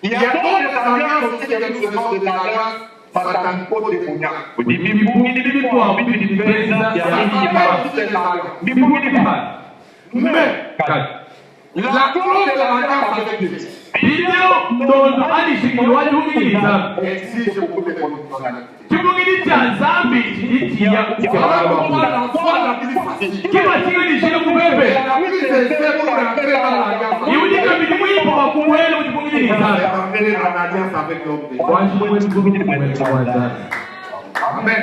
Il y a d'autres alliances aussi que nous faisons des alliances satanico-démoniaques. bibungi bibikwa bibidipeza Ça s'appelle aussi des alliances. bibungi bibipana Mais kati la clause de l'alliance avec Dieu bideo ndondo alishikiliwa chibungiliza exige beaucoup de conditionnalité. chibungili cha zambi chiditiya Voilà pourquoi la foi la plus facile, kiba chingilishile kubebe la plus aisée pour entrer dans l'alliance, iudika bilimwipo wakumwele c'est muchibungiliza d'entrer en alliance avec l'homme de Dieu. wachibwe chibungili mwene mwanza Amen.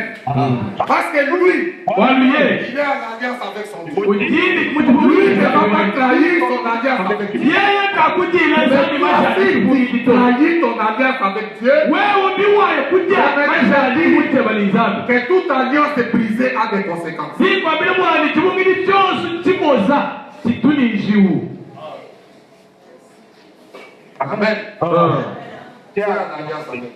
Parce que lui, waluye il est en alliance avec son Dieu. ujini Lui muchibungili ne va pas trahir son alliance avec Dieu. yeye kakutila Mais zani toi, mashali si tu kubungilito trahis ton alliance avec Dieu, wewe ndiwaye kutya mashali kutebalizana que toute alliance est brisée a des conséquences. sikwabile mwani chibungili chose chiboza chituninjiwu Amen. Tu es en alliance avec Dieu.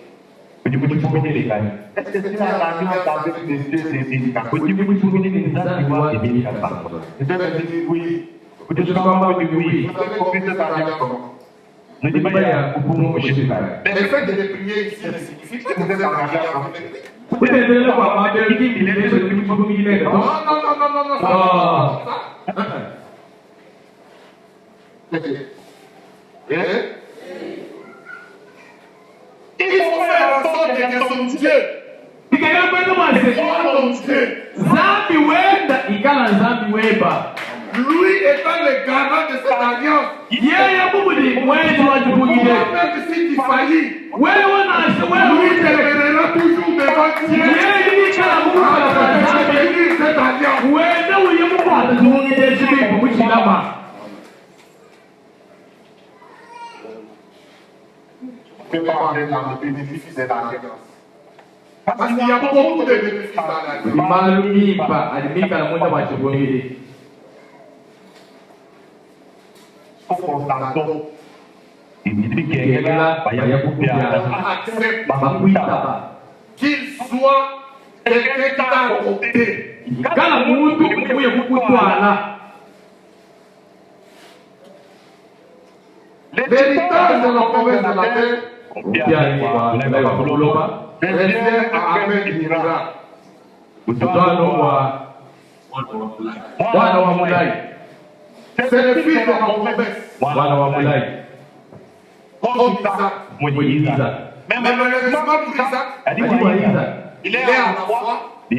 kujibulifumijilikani Est-ce que tu es en alliance avec des dieux et des démons? kujibulifumijilikizaniwa ibilikasanga Je vais te dire oui. kutusukamba wiwi Vous avez compris cette alliance comment? nidibaya kupumu mushibikani Mais le fait de les prier ici ne signifie pas que vous êtes en alliance avec lui. kutendelele kwa mabelgi milezo kujibulifumijilezo Non, non, non, non, non, non, ça Ah. c'est pas ça. Il faut faire en sorte que son Dieu ton Dieu. Lui étant le garant de cette alliance. Même si tu faillis, lui demeurera toujours devant Dieu. Cette alliance. On peut parler dans le bénéfice de l'alliance. Parce qu'il y a beaucoup de bénéfices dans l'alliance. Constatons qu'il soit quelqu'un qui t'a adopté. L'héritage de la promesse de la terre revient à Ahmed Ira. C'est le fils de la promesse. Comme Isaac. Mais malheureusement pour Isaac, il est à la fois le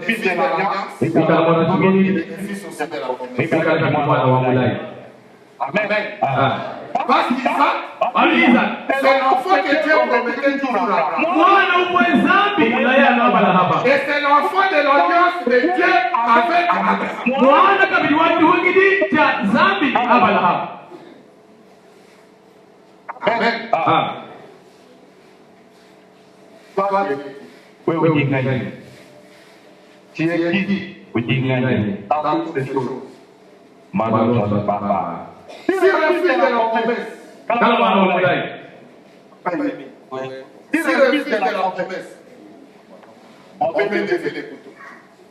fils de l'alliance et le fils aussi de la promesse. Amen. Parce qu'Isaac, c'est l'enfant que Dieu promettait toujours à Abraham. Et c'est l'enfant de l'alliance de Dieu avec Abraham. Amen. Tu es qui dans toutes les choses. Si le fils de la promesse, si le fils de la promesse, on peut lever les couteaux.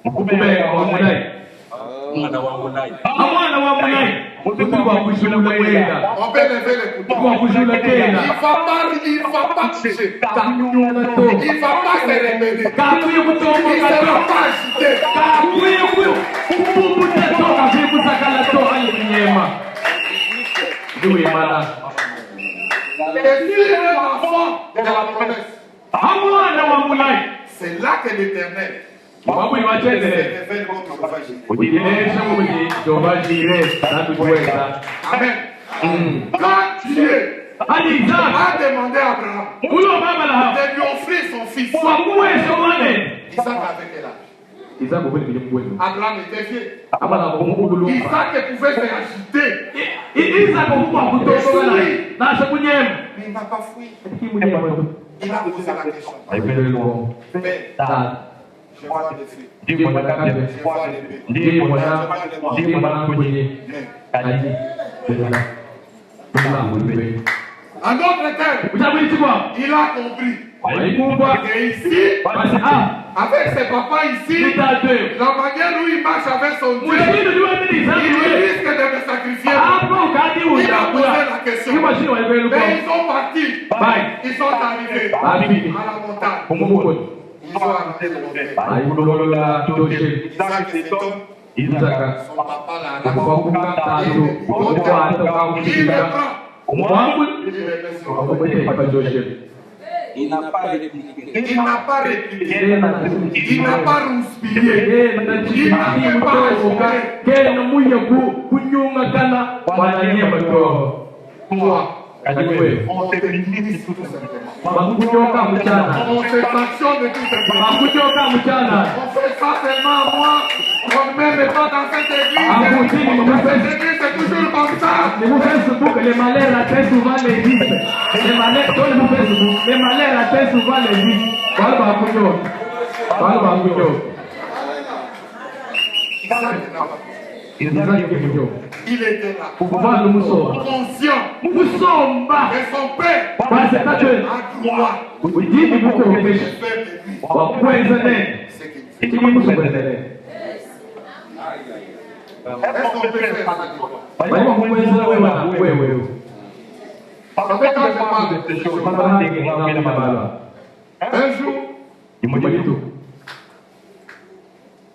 On peut lever les couteaux. Il ne va pas toucher. Il ne va pas se rebeller. Il ne sera pas agité. Et s'il est l'enfant de la promesse, c'est là que l'Éternel révèle votre Amen. Quand Dieu a demandé à Abraham de lui offrir son fils, Isaac avait quel âge? Abraham était vieux. Isaac pouvait se agiter. Mais il n'a pas fui. Il a posé la question. Père, je vois des filles. Je vois des bébés. En d'autres termes, il a compris. Et ici, avec ses papas ici, la manière où il marche avec son Dieu, il risque de me sacrifier. Il a posé la question. Mais ils sont partis. Ils sont arrivés à la montagne. Ils sont arrivés de montagne. Isaac et cet homme, son papa l'a ramené. Il le prend. Il n'a pas répliqué. Il n'a pas répliqué. Il n'a pas rouspillé. Il n'a même pas on te bénit tout simplement. On se sanctionne tout simplement. On fait ça seulement à moi. On ne m'aime pas dans cette église. Cette église c'est toujours comme ça. Les malheurs atteignent souvent les vies. Les malheurs atteignent souvent les vies. Il était là. Conscient. Et son père a droit de faire de lui ce qu'il fait. Est-ce qu'on peut faire ça? Parce que quand je parle de ces choses, un jour,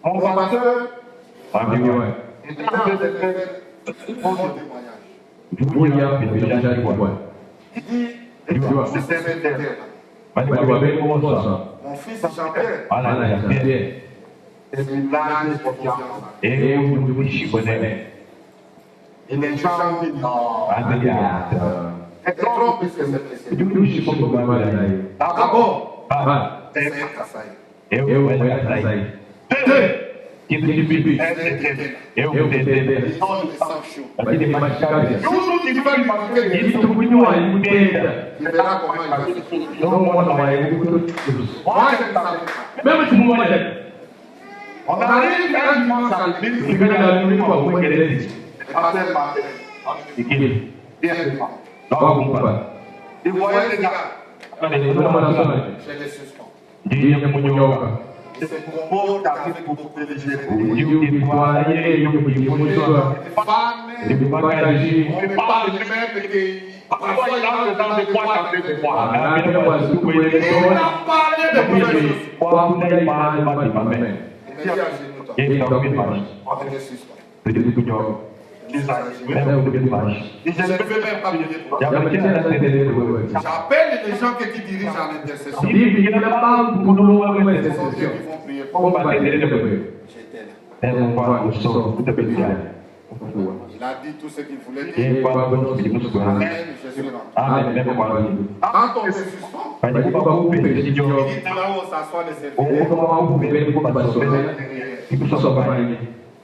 mon pasteur était en train de faire un bon témoignage. Il dit, c'était cette terre. Mon fils Jean-Pierre. Voilà, Jean-Pierre. Et village de confiance. Et vous je connais. Et les gens disent non. C'est trop plus que c'est. D'abord, c'est Kassaï. Eu Kassaï. Ils sont les sangs chauds. Lakini mashikaji Nous, tu vas lui manquer. kitu kujua ilikupenda Il verra comment il va faire. ndio mwana wa Mungu. Moi, je ne savais pas. Mimi simuona On arrive un dimanche à l'église. nikana na mimi kwa Uingereza Le pasteur Martin, ikili bien sûr. kwa kumpa Il voyait les gars, ndio mwana sana Je les suspends. ndiye munyoka ils se comportent avec beaucoup de légèreté. yukitwaye yukujifundishwa Femmes, ibibakaji on ne parle même que parfois il entre dans des boîtes avec des boîtes. anaenda kwa siku Il ile a parlé de mauvaises choses. kwa kudai mahali mapema Il me dit à genoux, toi. yeye ndio kimaji On te les suspend. ndio kunyoka Ils arrivent. ndio kimaji Ils Je ne essaient peux même pas prier pour toi. jamani tena wewe J'appelle les gens qui dirigent à l'intercession. hivi kila mambo kunoa wewe Ce sont eux qui vont prier pour kwa moi. kuendelea wewe J'étais là. kwa kusoma kutabia Il a dit tout ce qu'il voulait dire. yeye kwa kusimusu Amen, je suis rentré. amen ndio kwa nini Quand on te suspend, kwa kupa upe il sio dit là-haut s'assoit les serviteurs. kama upe vile kwa basome ikusoma bali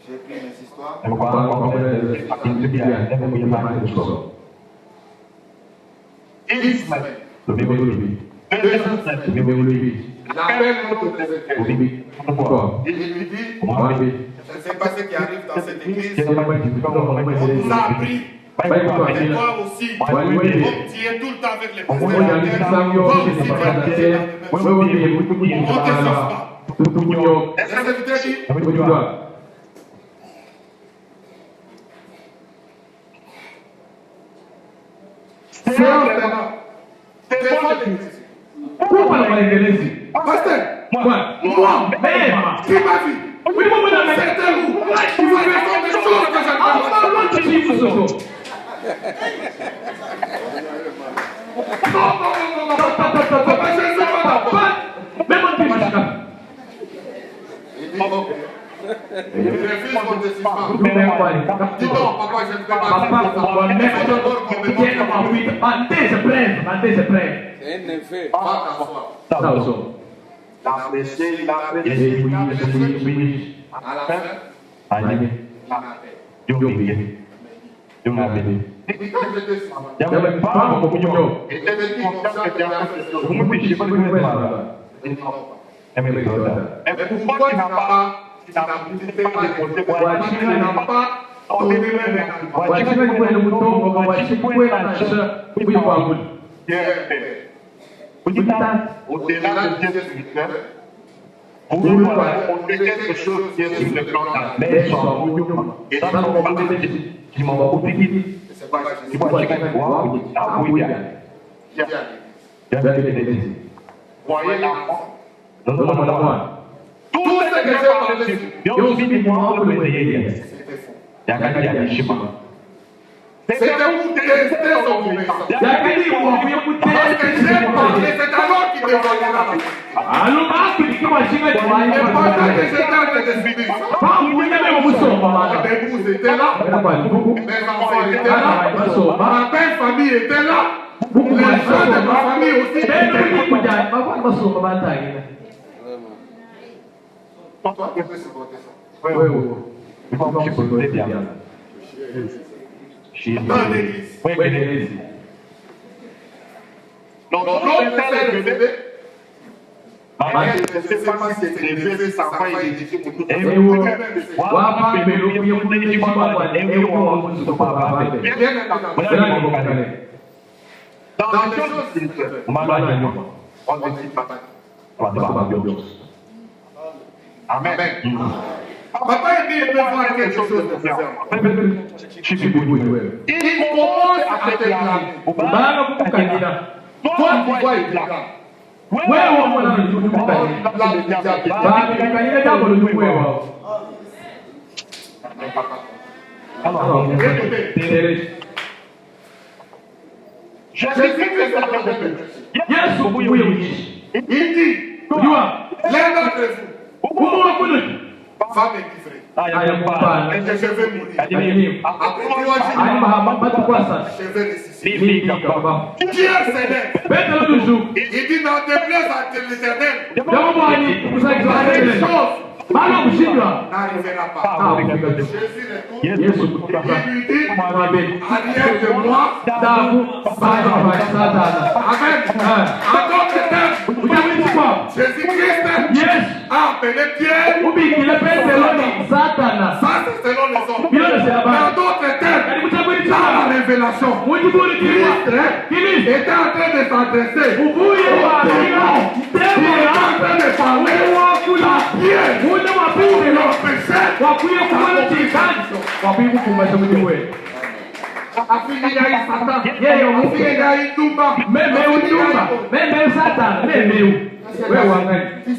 J'ai pris mes histoires. Ismaël. Il appelle notre président. Il lui dit, je ne sais pas ce qui arrive dans cette église. On nous a appris. Et toi aussi, comme tu es tout le temps avec les pasteurs, toi aussi tu as été dans le même on te suspend. Et le serviteur dit, c'est moi l'église. Pourquoi la malengelezi? Pasteur, Moi, même, qui m'a vu? C'était vous. Vous avez fait des choses que je ne peux pas. Il dit, ok. Les fils vont te suspendre. Dis donc, papa, je ne peux pas faire ça. Va t'asseoir. Il a prêché, il a prêché. À la fin, il m'appelle. Il m'appelle. Il dit, quand j'étais sur ma Il était dit confiant que tu as fait ce il dit non, pas. Mais pourquoi tu n'as pas déposé au-delà de Dieu spirituel, vous voulez montrer quelque chose qui est sur le plan d'âme. Et dans ton parti, C'est pas voyez l'enfant. Tout ce que j'ai parlé, c'était faux. C'était pour tester son obéissance. Parce que j'ai parlé, c'est alors qu'il devait là. Et pendant que j'étais en train d'expliquer, mes épouses étaient là, mes enfants étaient là, ma belle famille était là, les gens de ma famille aussi étaient là. Toi, tu peux supporter ça. Dans l'église. Donc, l'autre essaie de bébé. Je ne sais pas si c'est le bébé sans pas éduquer pour tout dans les choses spirituelles, on ne dit pas. Amen. Papa dit il peut voir quelque chose de différent. Il commence à te blâmer. Toi, tu vois, il blâme. Je sais que c'est la peine de Dieu. Il dit, L'un d'entre vous va me livrer. Et que je vais mourir. Après 3 jours, je vais ressusciter. Dieu s'élève. Il dit, n'en déplaise à l'Éternel, les choses n'arrivera pas. Jésus répond, il lui dit, arrière de moi, Amen. En d'autres termes, Jésus-Christ a appelé Pierre, ça c'est selon les hommes. Mais en d'autres termes, dans la révélation, Christ était en train de s'adresser, il était en train de parler à Pierre, qui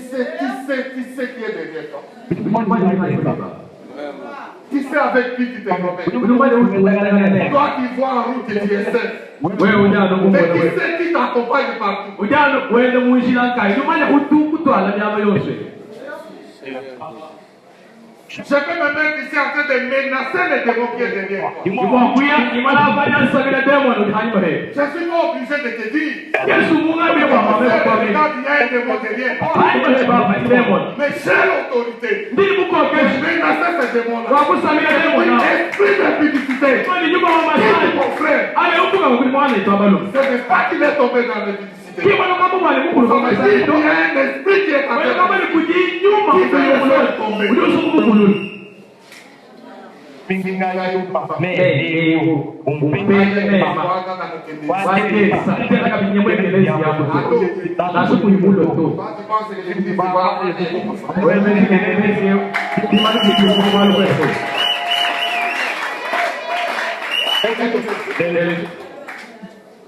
sait qui est derrière toi? Qui sait avec qui tu te promènes? Toi qui vois en route et tu essaies. Mais qui sait qui t'accompagne partout? Je peux me mettre ici en train de menacer les démons qui est derrière toi. Je ne suis pas obligé de te dire. Quand il y a un démon derrière toi, mais j'ai l'autorité de menacer ces démons-là. Esprit de publicité. Qui est mon frère? Ce n'est pas qu'il est tombé dans la publicité. Il y a un esprit qui est avec toi, qui veut le faire tomber.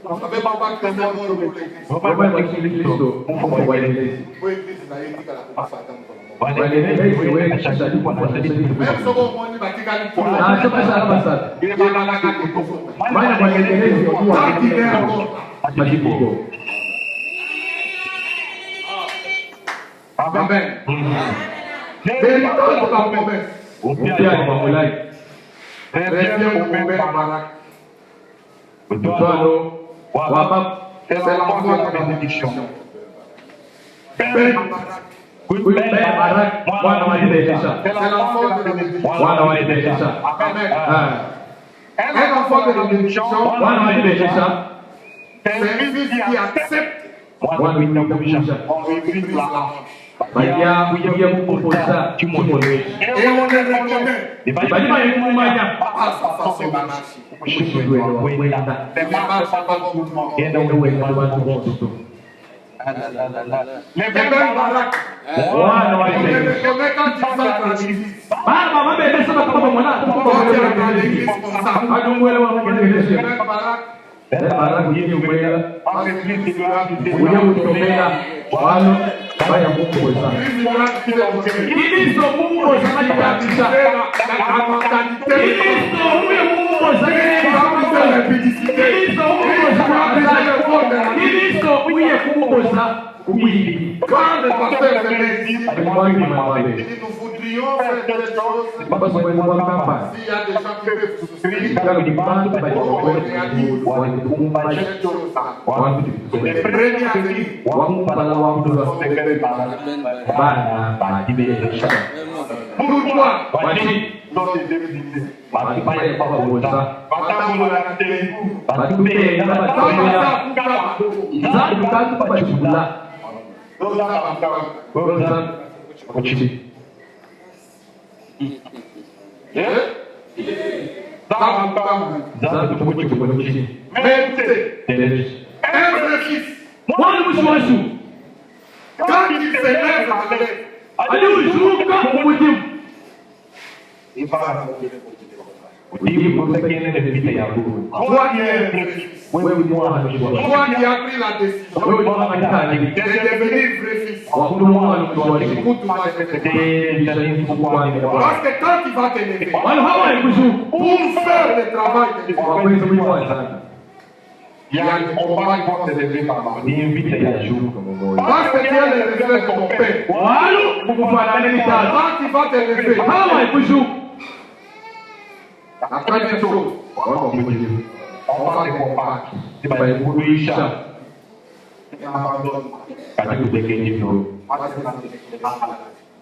Vous savez pas que c'est mort pour l'église. Même second monde, il va dire qu'il faut Amen. Véritable la promesse. C'est la foi de la bénédiction. C'est la foi de la bénédiction. Amen. Un enfant de la bénédiction, c'est un fils qui accepte. On refuse la honte. Et on les reconnaît par sa façon d'anarchie. Les marches sont pas comme tout le les belles baraques, on les reconnaît quand ils sont dans l'église. Quand tu es dans l'église comme ça, les belles baraques, quand le pasteur se met ici, il dit nous voudrions faire quelque chose. S'il y a des gens qui peuvent souscrire, les premiers à venir sont les belles pourquoi? Mais écoutez, un vrai fils, quand il s'élève à l'élève, il va toi qui es un vrai fils, toi qui as pris la décision de devenir vrai fils, écoute-moi, parce que quand il va t'élever pour faire le travail de Dieu, Il y a un combat qui va se lever par là. Ni vita ya juu. Parce que Dieu est levé ton père. Walo kukufanana mitatu. Quand il va te lever, Hawa ikushuka. la première chose, on va te combattre. Kuisha Et abandonne. katika kutekeleza Parce que ça, c'est pas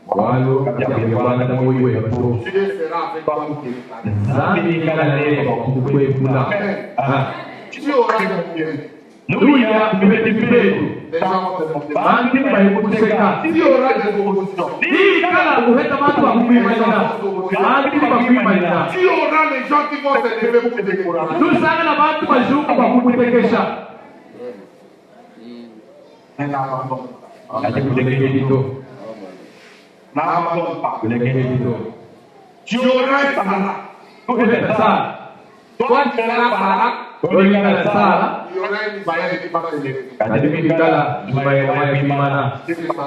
walo yakubana na moyo wetu. Dieu sera avec toi pour te garder. Zambi kana leo kukwekula. Tu auras des biens. Nuya mbetipetu. Les gens vont te montrer. Bantu bayikuseka. Tu auras des oppositions. Hii kala kuheta watu wa kuimaliza. Bantu ba kuimaliza. Tu auras les gens qui vont se lever pour te décourager. Tusanga na bantu bashuka kwa kukutekesha. Mais n'abandonne pas. Katika kutekeleza N'abandonne pas. kutekeleza. Tu auras un Sarah. Kuheta sana. Toi, tu seras Sarah. Olingana sana. Il y aura une Ismaël qui va se lever. Katika mikala tumayamaya kimana. C'est ça.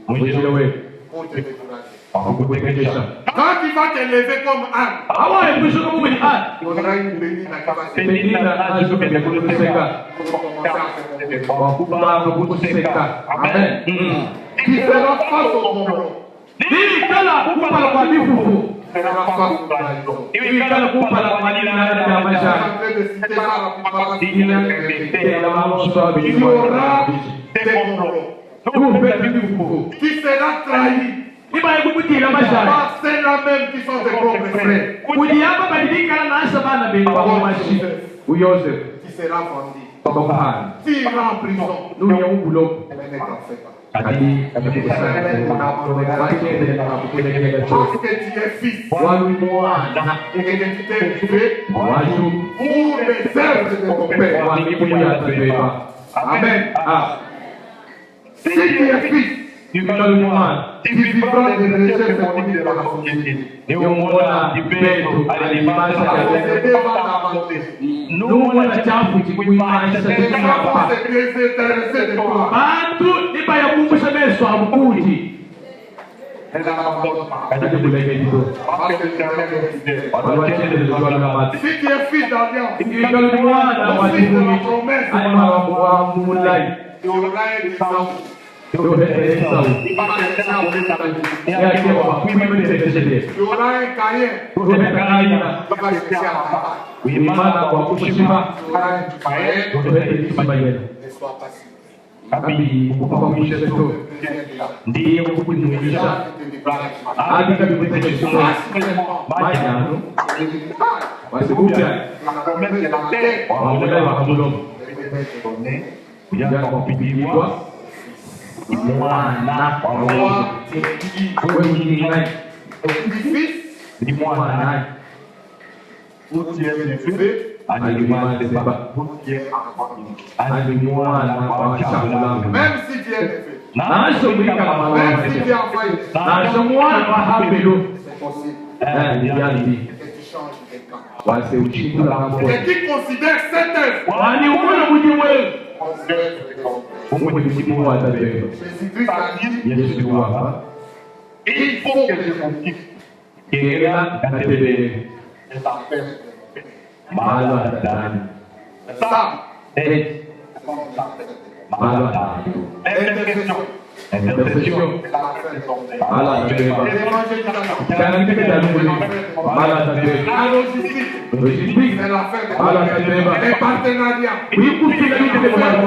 Mwisho wewe Pour te décourager. kutekeleza. Quand tu vas te lever comme Anne, Hawa ikushuka Mungu ni hadi. il y aura une bénie dans ta vie. Penina ajuka ya kutekeleza. Pour commencer à faire des efforts. Wakubanga kutekeleza. Amen. Tu seras face au complot. Hii kala kupala kwa mifufu. Tu seras face au trahison. Hii kala kupala kwa nini na Je suis na en maisha. train de citer ça rapidement. Il y aura Il y aura des complots. Kupeta mifufu. Tu seras trahi Iba ikukutila maisha. par ceux-là même qui sont tes propres frères. Kujiapa badilika na asha bana beni kwa mashi. Uyose. Tu seras vendu. Bakahana. Tu iras en prison. Nuya ubulo. Mais ne t'en fais pas. Kadi katika Parce que tu es fils walimwana et que tu t'es tué waju pour les œuvres de ton père. walimuyatebeba. Amen. Ah, Si tu es fils, yukalimwana tu vivras des recherches démoniques de la société. niumona ipetu alimasha La ya société va t'abandonner. Nuona chafu chikuimanisha Les gens chikapa. vont se désintéresser de toi. Bantu iba ya kumbusha meso abukuti. Ne l'abandonne pas. katika kutekeleza. Parce que tu as même fidèle. Waliwatendele swala la mati. Si tu es fils d'alliance, Ikalimwana wa chikumi. Alima wa mulai. tu auras un descendant. Tuhere Esau. Il va chercher à voler ta vie. Yake wa kuimeteteshele. Tu auras un Caïn. Tuhere Il va chercher à t'abattre. Imana kwa kushima. Tu auras un Ismaël. Tuhere Ismael. Ne sois pas si. Kabi kupakuisha tu. Tu viens de là. Ndiye kukujulisha. Tu te déplaces. Hadi kabikutekeleza. Facilement. Majano. Tu te déplaces. Wasibupya. La promesse de la terre. Wamulai wa kamulomo. devait être donnée. Kuja kwa kupigiwa. Mwana wa Mungu. Toi, tu es qui? Wewe ni nani? Tu es fils Ni mwana nani? ou tu es le fils Alimwana seba. ou tu es enfant. Alimwana wa chakula. Même si tu es le fils, Naasho mwika na même si tu es mwana. enfant, Naasho mwana wa hapelo. c'est possible Yandi. que tu changes de camp. Wase uchikula mambo. Et qui considère cette œuvre Wani umuna mujiwe. comme œuvre de Dieu. Mungu ni msimu wa tabia. Jésus-Christ a dit, Yesu ni hapa. il faut que je vous quitte Kera katebe et ça fait. mahalo ndani. Ça, Eh, c'est comme ça fait. mahalo ndani. L'intercession, Intercession. c'est la fin de ton père. Mahalo ndani. L'évangélisation, Kana kike da Mungu. Mahalo ndani. la logistique, Logistique. c'est la fin de Mahalo ton père. ndani. Les partenariats, Uyikufika nini kwa mwana.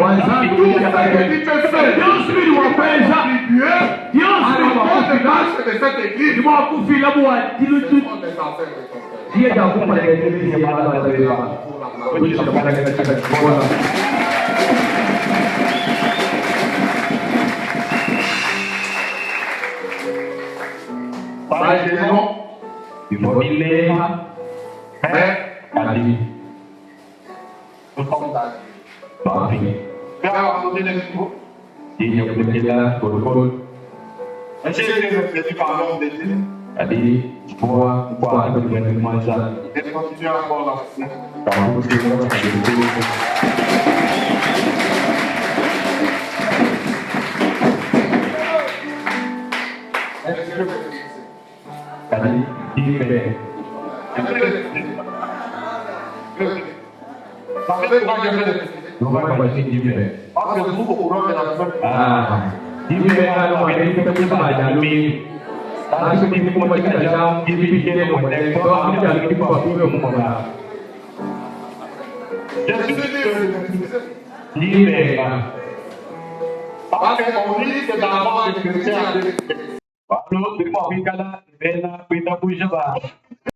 Wanzani tout ce que tu peux faire. Dios mili wa kwenza. Contribuer Dios à mili la wa bonne kufika. marche de cette église. Ni wa kufila bwa dilu Ce sont des affaires de ton père. Ndiye atakupa tekelezo ya mahalo ndani. Pour la gloire. Wewe utakapata katika kibora. Pas de nom, Ifoile. mais Kali. nous sommes dans Bafi. Dieu a abandonné les trous. Ndiye kutekeleza protocol. J'ai été prédit par l'homme de Dieu. Kadi kwa ndo mwanzo. Et continue encore la foi. Kama kutekeleza protocol. Est-ce que Kadi ibe. vous savez comment je vais le décider? Nous va passer d'hiver. Parce que nous, au courant de la semaine, Ah, d'hiver, là, on a dit que c'est pas d'allumer. Là, ce qui est pour moi, c'est que j'aime diviser mon modèle. Donc, on dit à l'équipe pour trouver mon moment. je suis libre de décider. D'hiver. Parce qu'on dit que dans la mort des chrétiens, Lalu, di Pawikala, Bela, Pita Pujaba,